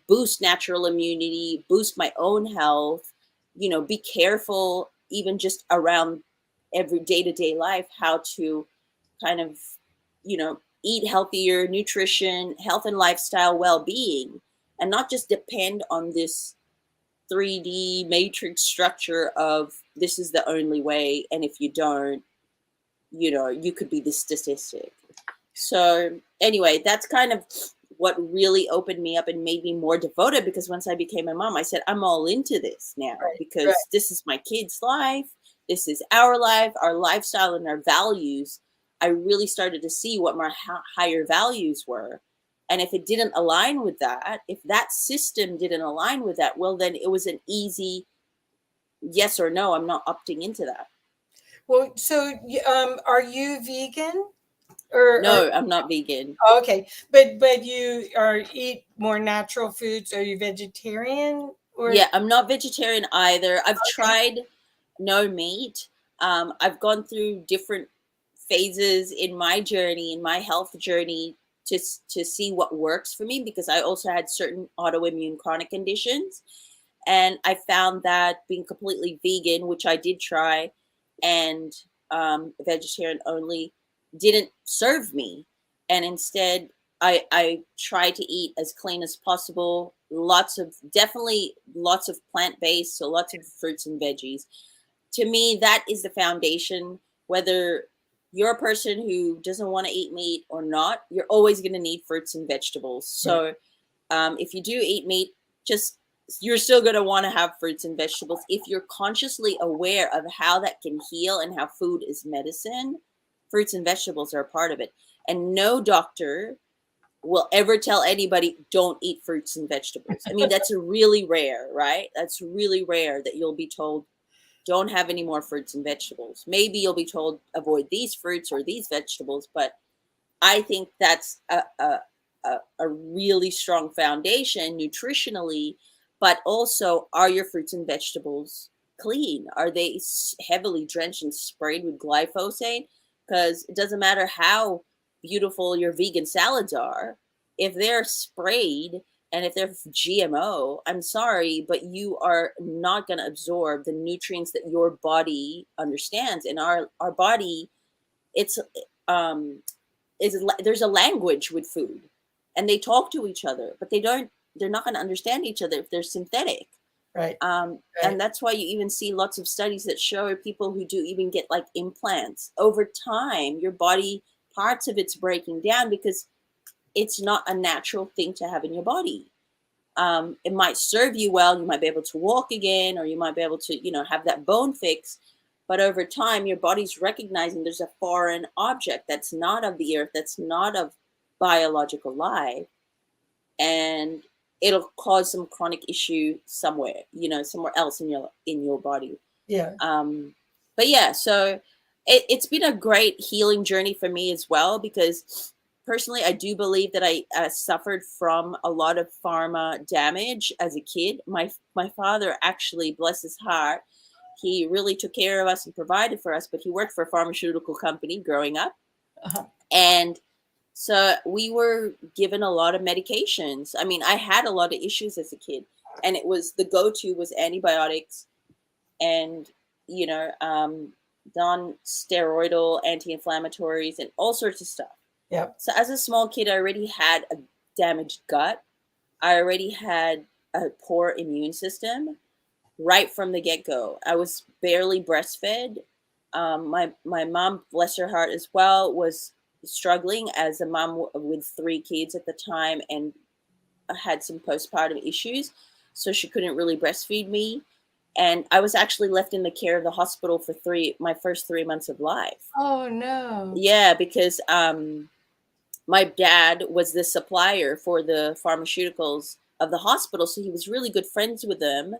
boost natural immunity, boost my own health, be careful even just around every day-to-day life, how to kind of, eat healthier nutrition, health and lifestyle well-being, and not just depend on this 3D matrix structure of this is the only way. And if you don't, you could be the statistic. So anyway, that's kind of what really opened me up and made me more devoted, because once I became a mom, I said, I'm all into this now, because this is my kid's life. This is our life, our lifestyle, and our values. I really started to see what my higher values were. And if it didn't align with that, if that system didn't align with that, well, then it was an easy yes or no. I'm not opting into that. Well, so are you vegan? Or No, I'm not vegan. okay, but you are eat more natural foods. Are you vegetarian or Yeah, I'm not vegetarian either. I've okay? tried no meat. I've gone through different phases in my journey, in my health journey, to see what works for me, because I also had certain autoimmune chronic conditions. And I found that being completely vegan, which I did try, and vegetarian only, didn't serve me. And instead, I try to eat as clean as possible. Definitely lots of plant based, so lots of fruits and veggies. To me, that is the foundation. Whether you're a person who doesn't want to eat meat or not, you're always going to need fruits and vegetables. So if you do eat meat, just you're still going to want to have fruits and vegetables. If you're consciously aware of how that can heal and how food is medicine, fruits and vegetables are a part of it. And no doctor will ever tell anybody don't eat fruits and vegetables. I mean, that's really rare, right? That's really rare that you'll be told don't have any more fruits and vegetables. Maybe you'll be told avoid these fruits or these vegetables, but I think that's a really strong foundation nutritionally. But also, are your fruits and vegetables clean? Are they heavily drenched and sprayed with glyphosate? Because it doesn't matter how beautiful your vegan salads are, if they're sprayed and if they're GMO, I'm sorry, but you are not going to absorb the nutrients that your body understands. And our body, it's um there's a language with food, and they talk to each other, but they're not going to understand each other if they're synthetic. right? And that's why you even see lots of studies that show people who do even get like implants, over time your body, parts of it's breaking down because it's not a natural thing to have in your body. It might serve you well, you might be able to walk again, or you might be able to have that bone fix, but over time your body's recognizing there's a foreign object that's not of the earth, that's not of biological life, and it'll cause some chronic issue somewhere, somewhere else in your body. Yeah. But yeah, so it's been a great healing journey for me as well, because personally, I do believe that I suffered from a lot of pharma damage as a kid. My father actually, bless his heart, he really took care of us and provided for us, but he worked for a pharmaceutical company growing up. Uh-huh. And so we were given a lot of medications. I mean, I had a lot of issues as a kid, and it was the go-to was antibiotics and, non-steroidal anti-inflammatories and all sorts of stuff. Yep. So as a small kid, I already had a damaged gut. I already had a poor immune system right from the get-go. I was barely breastfed. My mom, bless her heart as well, was struggling as a mom with 3 kids at the time, and had some postpartum issues, so she couldn't really breastfeed me. And I was actually left in the care of the hospital for my first 3 months of life. Oh no. Yeah, because my dad was the supplier for the pharmaceuticals of the hospital, so he was really good friends with them.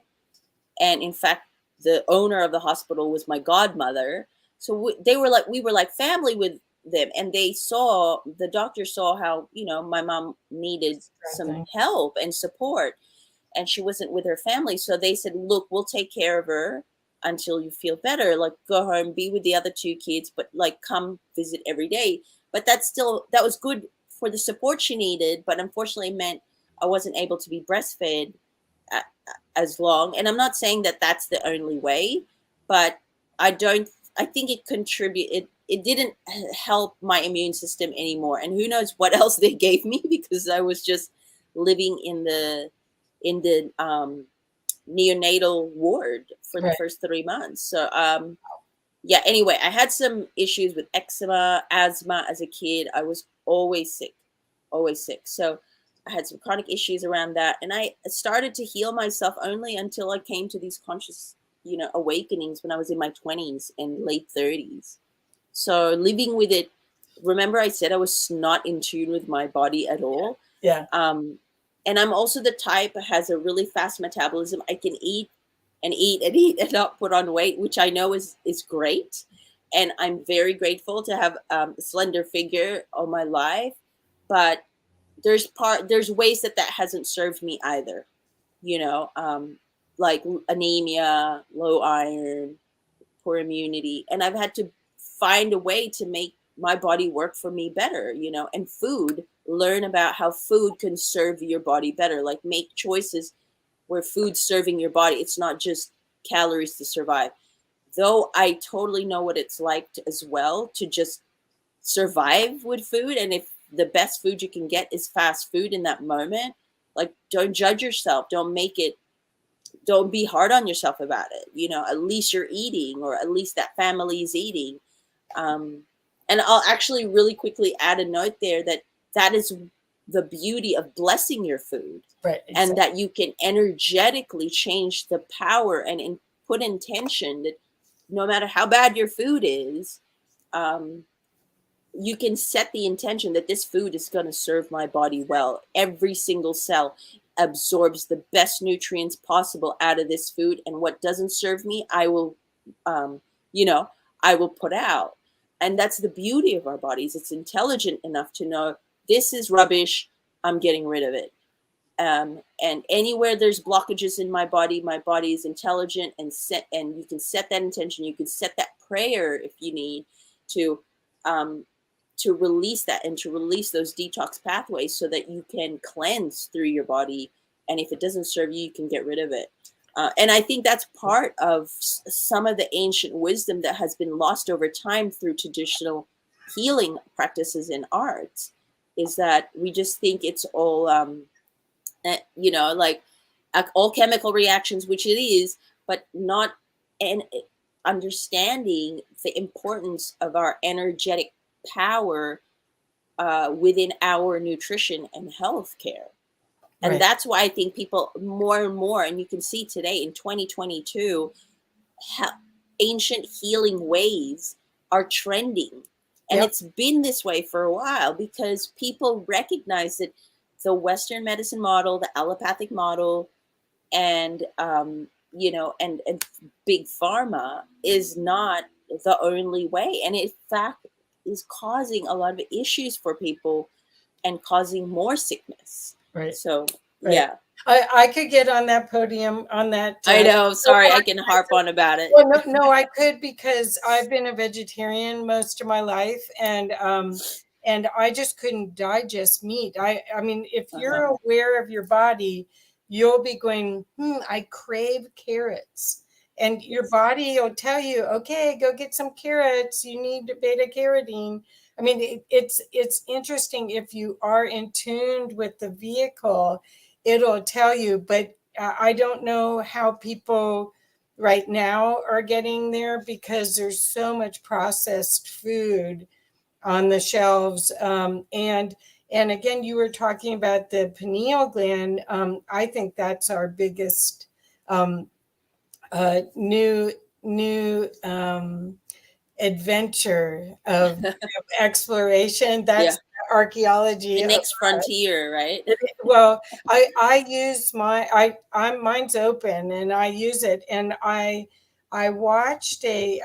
And in fact, the owner of the hospital was my godmother. So we were like family with them, and the doctor saw how, my mom needed some help and support, and she wasn't with her family. So they said, look, we'll take care of her until you feel better. Like, go home, be with the other 2 kids, but like come visit every day. But that was good for the support she needed, but unfortunately meant I wasn't able to be breastfed as long. And I'm not saying that that's the only way, but I think it didn't help my immune system anymore. And who knows what else they gave me, because I was just living in the neonatal ward for the first 3 months. So yeah, anyway, I had some issues with eczema, asthma as a kid. I was always sick. So I had some chronic issues around that, and I started to heal myself only until I came to these conscious, awakenings when I was in my 20s and late 30s. So living with it, remember I said I was not in tune with my body at all. Yeah. And I'm also the type that has a really fast metabolism. I can eat and eat and eat and not put on weight, which I know is great. And I'm very grateful to have a slender figure all my life. But there's ways that hasn't served me either, like anemia, low iron, poor immunity. And I've had to find a way to make my body work for me better, and learn about how food can serve your body better, like make choices where food's serving your body. It's not just calories to survive. Though I totally know what it's like as well to just survive with food. And if the best food you can get is fast food in that moment, like, don't judge yourself. Don't be hard on yourself about it. At least you're eating, or at least that family is eating. And I'll actually really quickly add a note there that is the beauty of blessing your food. Right. Exactly. And that you can energetically change the power and put intention that no matter how bad your food is, you can set the intention that this food is going to serve my body well. Every single cell absorbs the best nutrients possible out of this food, and what doesn't serve me, I will put out. And that's the beauty of our bodies. It's intelligent enough to know this is rubbish, I'm getting rid of it. And anywhere there's blockages in my body is intelligent and you can set that intention. You can set that prayer if you need to release that and to release those detox pathways so that you can cleanse through your body. And if it doesn't serve you, you can get rid of it. And I think that's part of some of the ancient wisdom that has been lost over time through traditional healing practices and arts, is that we just think it's all, like all chemical reactions, which it is, but not understanding the importance of our energetic power within our nutrition and health care. And Right. that's why I think people more and more, and you can see today in 2022, ancient healing ways are trending. And Yep. it's been this way for a while because people recognize that the Western medicine model, the allopathic model, and and big pharma is not the only way, and in fact is causing a lot of issues for people and causing more sickness. Right. So Right. yeah, I could get on that podium on that. I know. Sorry, I can harp on about it. Well, no, I could, because I've been a vegetarian most of my life, and I just couldn't digest meat. I mean, if you're aware of your body, you'll be going, I crave carrots. And your body will tell you, okay, go get some carrots. You need beta carotene. I mean, it's interesting. If you are in tuned with the vehicle, it'll tell you. But I don't know how people right now are getting there, because there's so much processed food on the shelves. And again, you were talking about the pineal gland. I think that's our biggest um, new adventure of exploration. Yeah, That's archaeology. the next frontier, right? Well, I use I'm mine's open, and I use it, and I watched a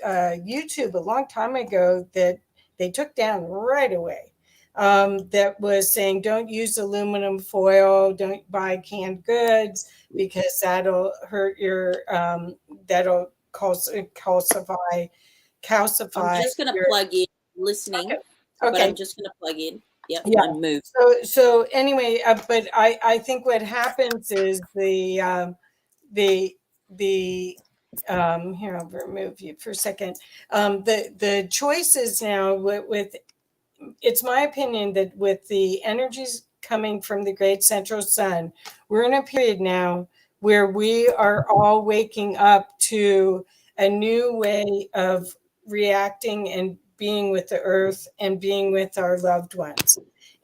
YouTube a long time ago that they took down right away. That was saying, don't use aluminum foil, don't buy canned goods, because that'll hurt your that'll calcify I'm calcify just gonna your. plug in, listening, Okay. but Okay. I'm just gonna plug in. Yep, Yeah. and move. So anyway, but I think what happens is the here, I'll remove you for a second. The choices now with it's my opinion that with the energies coming from the great central sun, we're in a period now where we are all waking up to a new way of reacting and being with the earth and being with our loved ones.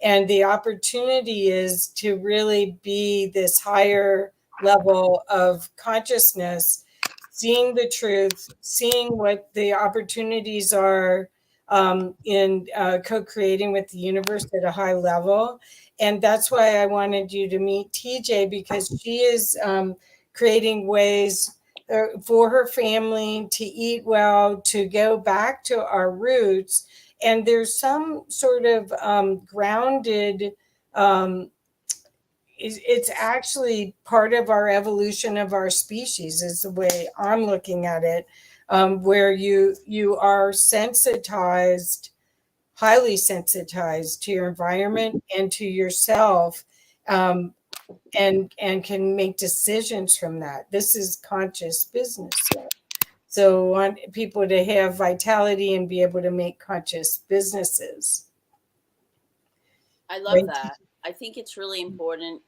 And the opportunity is to really be this higher level of consciousness, seeing the truth, seeing what the opportunities are in co-creating with the universe at a high level. And that's why I wanted you to meet TJ, because she is creating ways for her family to eat well, to go back to our roots. And there's some sort of grounded, it's actually part of our evolution of our species, is the way I'm looking at it, where you are sensitized, highly sensitized to your environment and to yourself, and can make decisions from that. This is conscious business. So I want people to have vitality and be able to make conscious businesses. I love that. I think it's really important,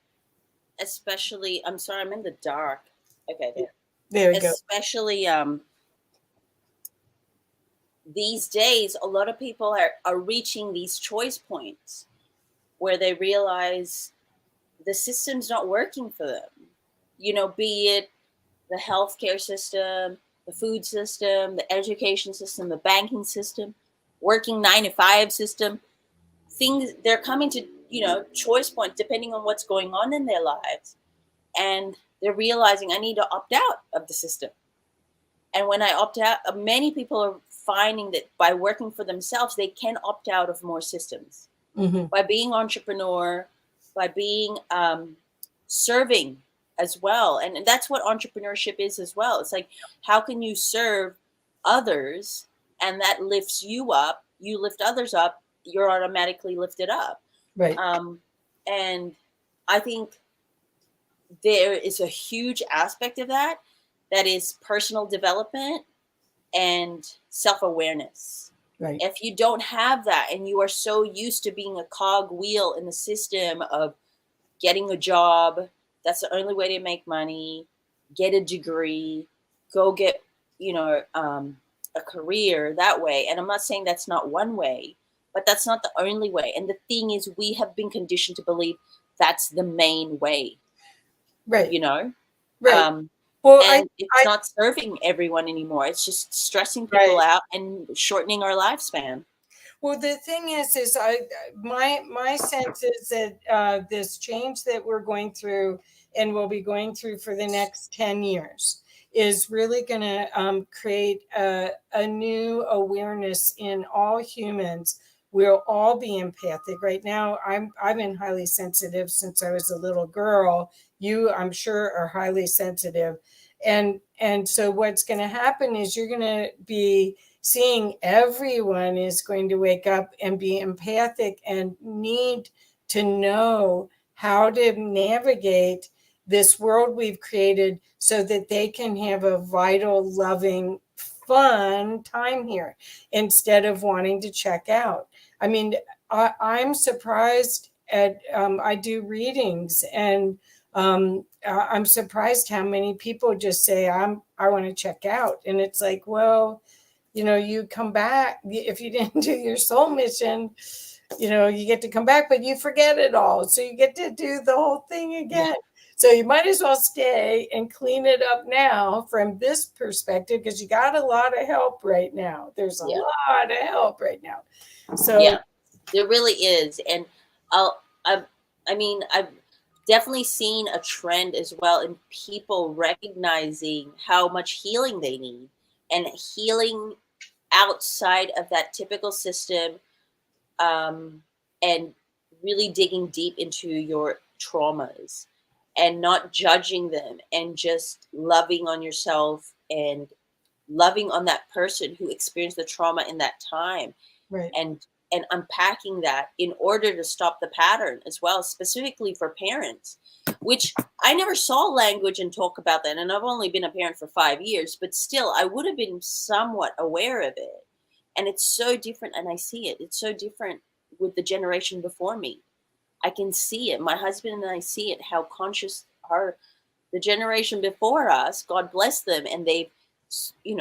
especially. I'm sorry, I'm in the dark. Okay, there. There we go. Especially these days, a lot of people are reaching these choice points where they realize the system's not working for them. Be it the healthcare system, the food system, the education system, the banking system, working 9 to 5 system. Things, they're coming to, choice points depending on what's going on in their lives. And they're realizing, I need to opt out of the system. And when I opt out, many people are finding that by working for themselves, they can opt out of more systems. Mm-hmm. By being entrepreneur, by being serving as well. And that's what entrepreneurship is as well. It's like, how can you serve others, and that lifts you up, you lift others up, you're automatically lifted up. Right. And I think there is a huge aspect of that is personal development and self-awareness. Right. If you don't have that, and you are so used to being a cog wheel in the system of getting a job, that's the only way to make money, get a degree, go get, a career that way. And I'm not saying that's not one way, but that's not the only way. And the thing is, we have been conditioned to believe that's the main way. Right. Right. Well, and it's not serving everyone anymore. It's just stressing people out and shortening our lifespan. Well, the thing is my sense is that this change that we're going through and will be going through for the next 10 years is really going to create a new awareness in all humans. We'll all be empathic. Right now, I've been highly sensitive since I was a little girl. You, I'm sure, are highly sensitive, and so what's going to happen is you're going to be seeing everyone is going to wake up and be empathic and need to know how to navigate this world we've created so that they can have a vital, loving, fun time here instead of wanting to check out. I mean, I'm surprised at, I do readings, and I'm surprised how many people just say, I want to check out. And it's like, well, you come back. If you didn't do your soul mission, you get to come back, but you forget it all. So you get to do the whole thing again. So you might as well stay and clean it up now from this perspective, because you got a lot of help right now. There's a lot of help right now. So yeah, there really is. And I'll, I, I mean, I've definitely seen a trend as well in people recognizing how much healing they need, and healing outside of that typical system, and really digging deep into your traumas and not judging them, and just loving on yourself and loving on that person who experienced the trauma in that time, right. and unpacking that in order to stop the pattern as well, specifically for parents, which I never saw language and talk about that. And I've only been a parent for 5 years, but still I would have been somewhat aware of it. And it's so different, and I see it. It's so different with the generation before me. I can see it. My husband and I see it, how conscious are the generation before us, God bless them, and they've,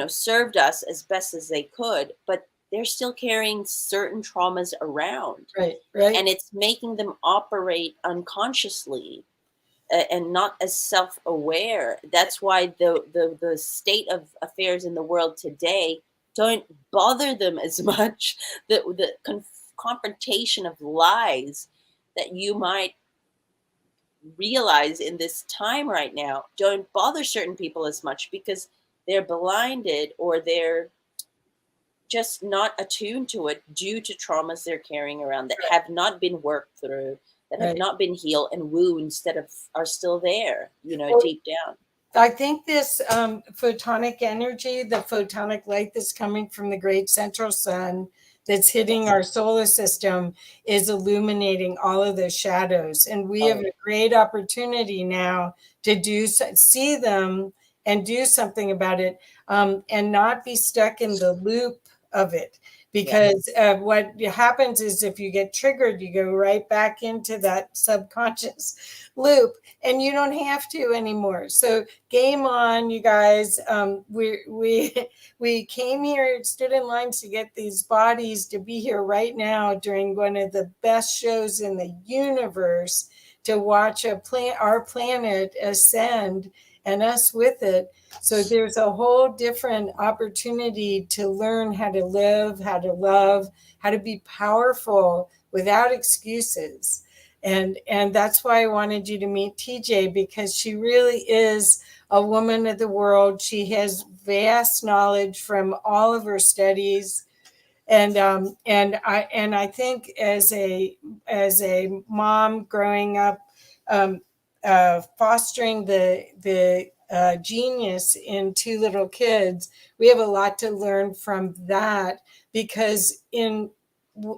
served us as best as they could, but they're still carrying certain traumas around. Right. Right. And it's making them operate unconsciously, and not as self-aware. That's why the state of affairs in the world today don't bother them as much. The confrontation of lies that you might realize in this time right now don't bother certain people as much, because they're blinded, or they're just not attuned to it due to traumas they're carrying around that have not been worked through, that have Right. not been healed, and wounds that are still there, Well, deep down. I think this photonic energy, the photonic light that's coming from the great central sun that's hitting our solar system, is illuminating all of those shadows. And we have a great opportunity now to see them and do something about it, and not be stuck in the loop of it. Because what happens is, if you get triggered, you go right back into that subconscious loop, and you don't have to anymore. So game on, you guys. We came here, stood in lines to get these bodies to be here right now during one of the best shows in the universe, to watch our planet ascend, and us with it. So there's a whole different opportunity to learn how to live, how to love, how to be powerful without excuses. And that's why I wanted you to meet Teejay, because she really is a woman of the world. She has vast knowledge from all of her studies. And I think as a mom growing up, fostering the genius in two little kids, we have a lot to learn from that, because in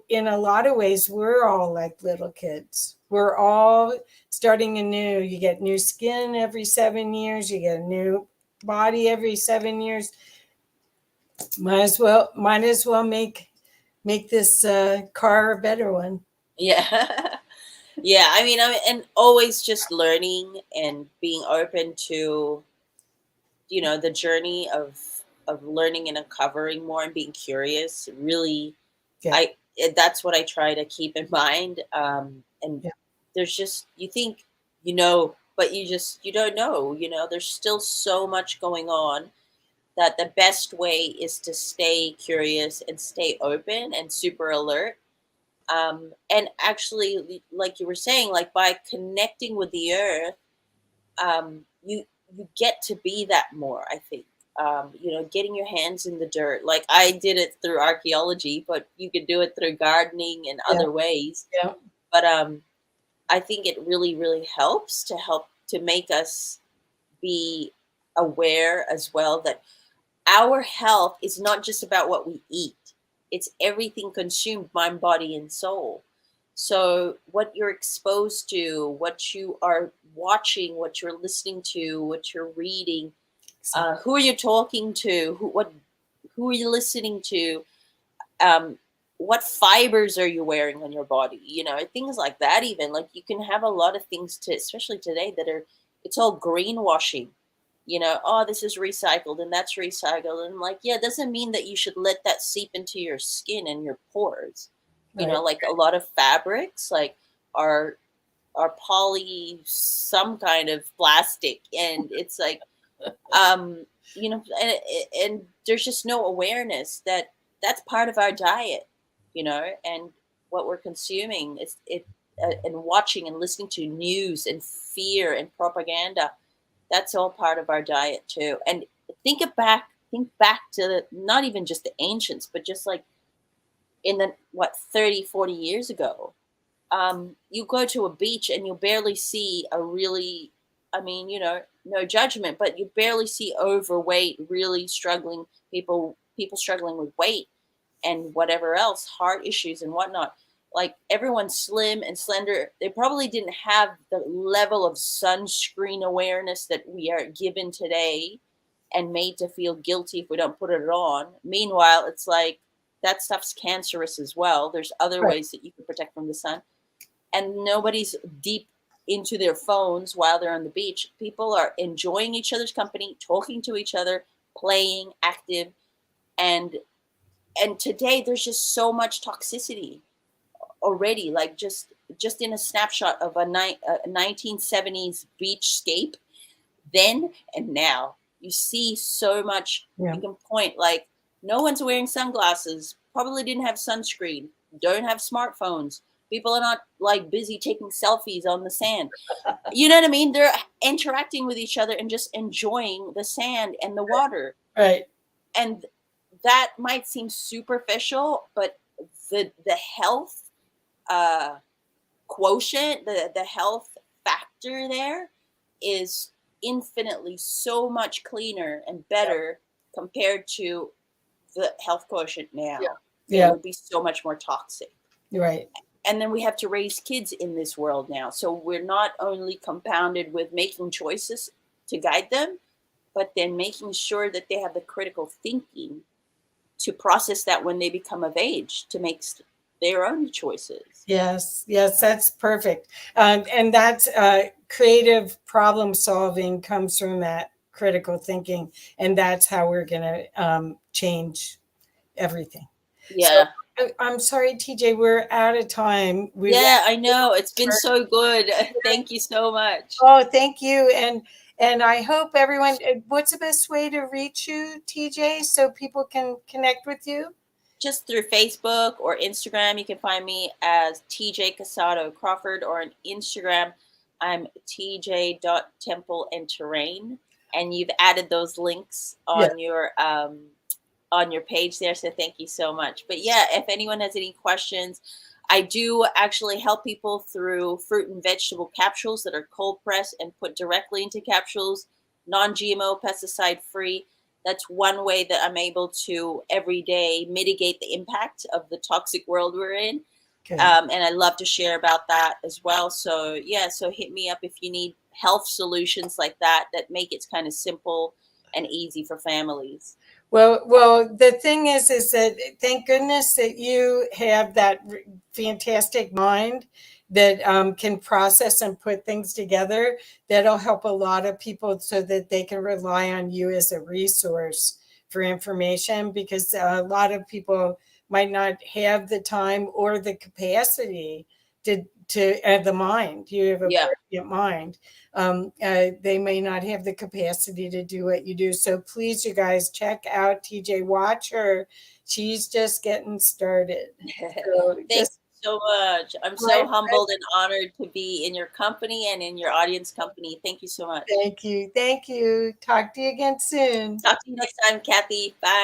a lot of ways we're all like little kids. We're all starting anew. You get new skin every 7 years. You get a new body every 7 years. Might as well make this car a better one. Yeah. Yeah, and always just learning and being open to, the journey of learning and uncovering more, and being curious. Really, Yeah. that's what I try to keep in mind. And Yeah. there's just, you think, but you don't know. There's still so much going on, that the best way is to stay curious and stay open and super alert. And actually, like you were saying, like by connecting with the earth, you get to be that more, I think. Getting your hands in the dirt. Like I did it through archaeology, but you could do it through gardening and Yeah. other ways. Yeah. But I think it really, really help to make us be aware as well that our health is not just about what we eat. It's everything consumed, mind, body, and soul. So what you're exposed to, what you are watching, what you're listening to, what you're reading, who are you talking to, who are you listening to, um, what fibers are you wearing on your body, things like that. Even like you can have a lot of things to, especially today, that are, it's all greenwashing. Oh, this is recycled and that's recycled, and like, yeah, it doesn't mean that you should let that seep into your skin and your pores. Right. Like a lot of fabrics like are poly some kind of plastic, and it's like um and there's just no awareness that that's part of our diet, and what we're consuming is it and watching and listening to news and fear and propaganda. That's all part of our diet too. And think back to not even just the ancients, but just like in the 30-40 years ago. You go to a beach and you barely see a really, I mean, no judgment, but you barely see overweight, really struggling people struggling with weight and whatever else, heart issues and whatnot. Like everyone's slim and slender. They probably didn't have the level of sunscreen awareness that we are given today and made to feel guilty if we don't put it on. Meanwhile, it's like that stuff's cancerous as well. There's other Right. ways that you can protect from the sun, and nobody's deep into their phones while they're on the beach. People are enjoying each other's company, talking to each other, playing, active, and today there's just so much toxicity already. Like just in a snapshot of a 1970s beachscape, then and now, you see so much. Yeah. You can point like no one's wearing sunglasses, probably didn't have sunscreen, don't have smartphones. People are not like busy taking selfies on the sand. You know what I mean? They're interacting with each other and just enjoying the sand and the water. Right. And that might seem superficial, but the health uh, quotient, the health factor there is infinitely so much cleaner and better compared to the health quotient now. Yeah. It Yeah. would be so much more toxic. Right. And then we have to raise kids in this world now. So we're not only compounded with making choices to guide them, but then making sure that they have the critical thinking to process that when they become of age, to make their own choices. Yes. Yes. That's perfect. And that's creative problem solving comes from that critical thinking. And that's how we're going to change everything. So Yeah. I'm sorry, TJ, we're out of time. Yeah, I know. It's been so good. Thank you so much. Oh, thank you. And I hope everyone, what's the best way to reach you, TJ, so people can connect with you? Just through Facebook or Instagram. You can find me as Teejay Casado Crawford, or on Instagram, I'm tj.templeandterrain. And you've added those links on your page there. So thank you so much. But yeah, if anyone has any questions, I do actually help people through fruit and vegetable capsules that are cold pressed and put directly into capsules, non-GMO, pesticide free. That's one way that I'm able to every day mitigate the impact of the toxic world we're in. Okay. And I love to share about that as well. So yeah, so hit me up if you need health solutions like that make it kind of simple and easy for families. Well, the thing is that thank goodness that you have that fantastic mind that can process and put things together. That'll help a lot of people so that they can rely on you as a resource for information, because a lot of people might not have the time or the capacity to the mind. You have a Yeah. brilliant mind. They may not have the capacity to do what you do. So please, you guys, check out TJ. Watch her. She's just getting started. So Thank just you so much. I'm my so humbled and honored to be in your company and in your audience company. Thank you so much. thank you. Thank you. Talk to you again soon. Talk to you next time, Kathy. Bye.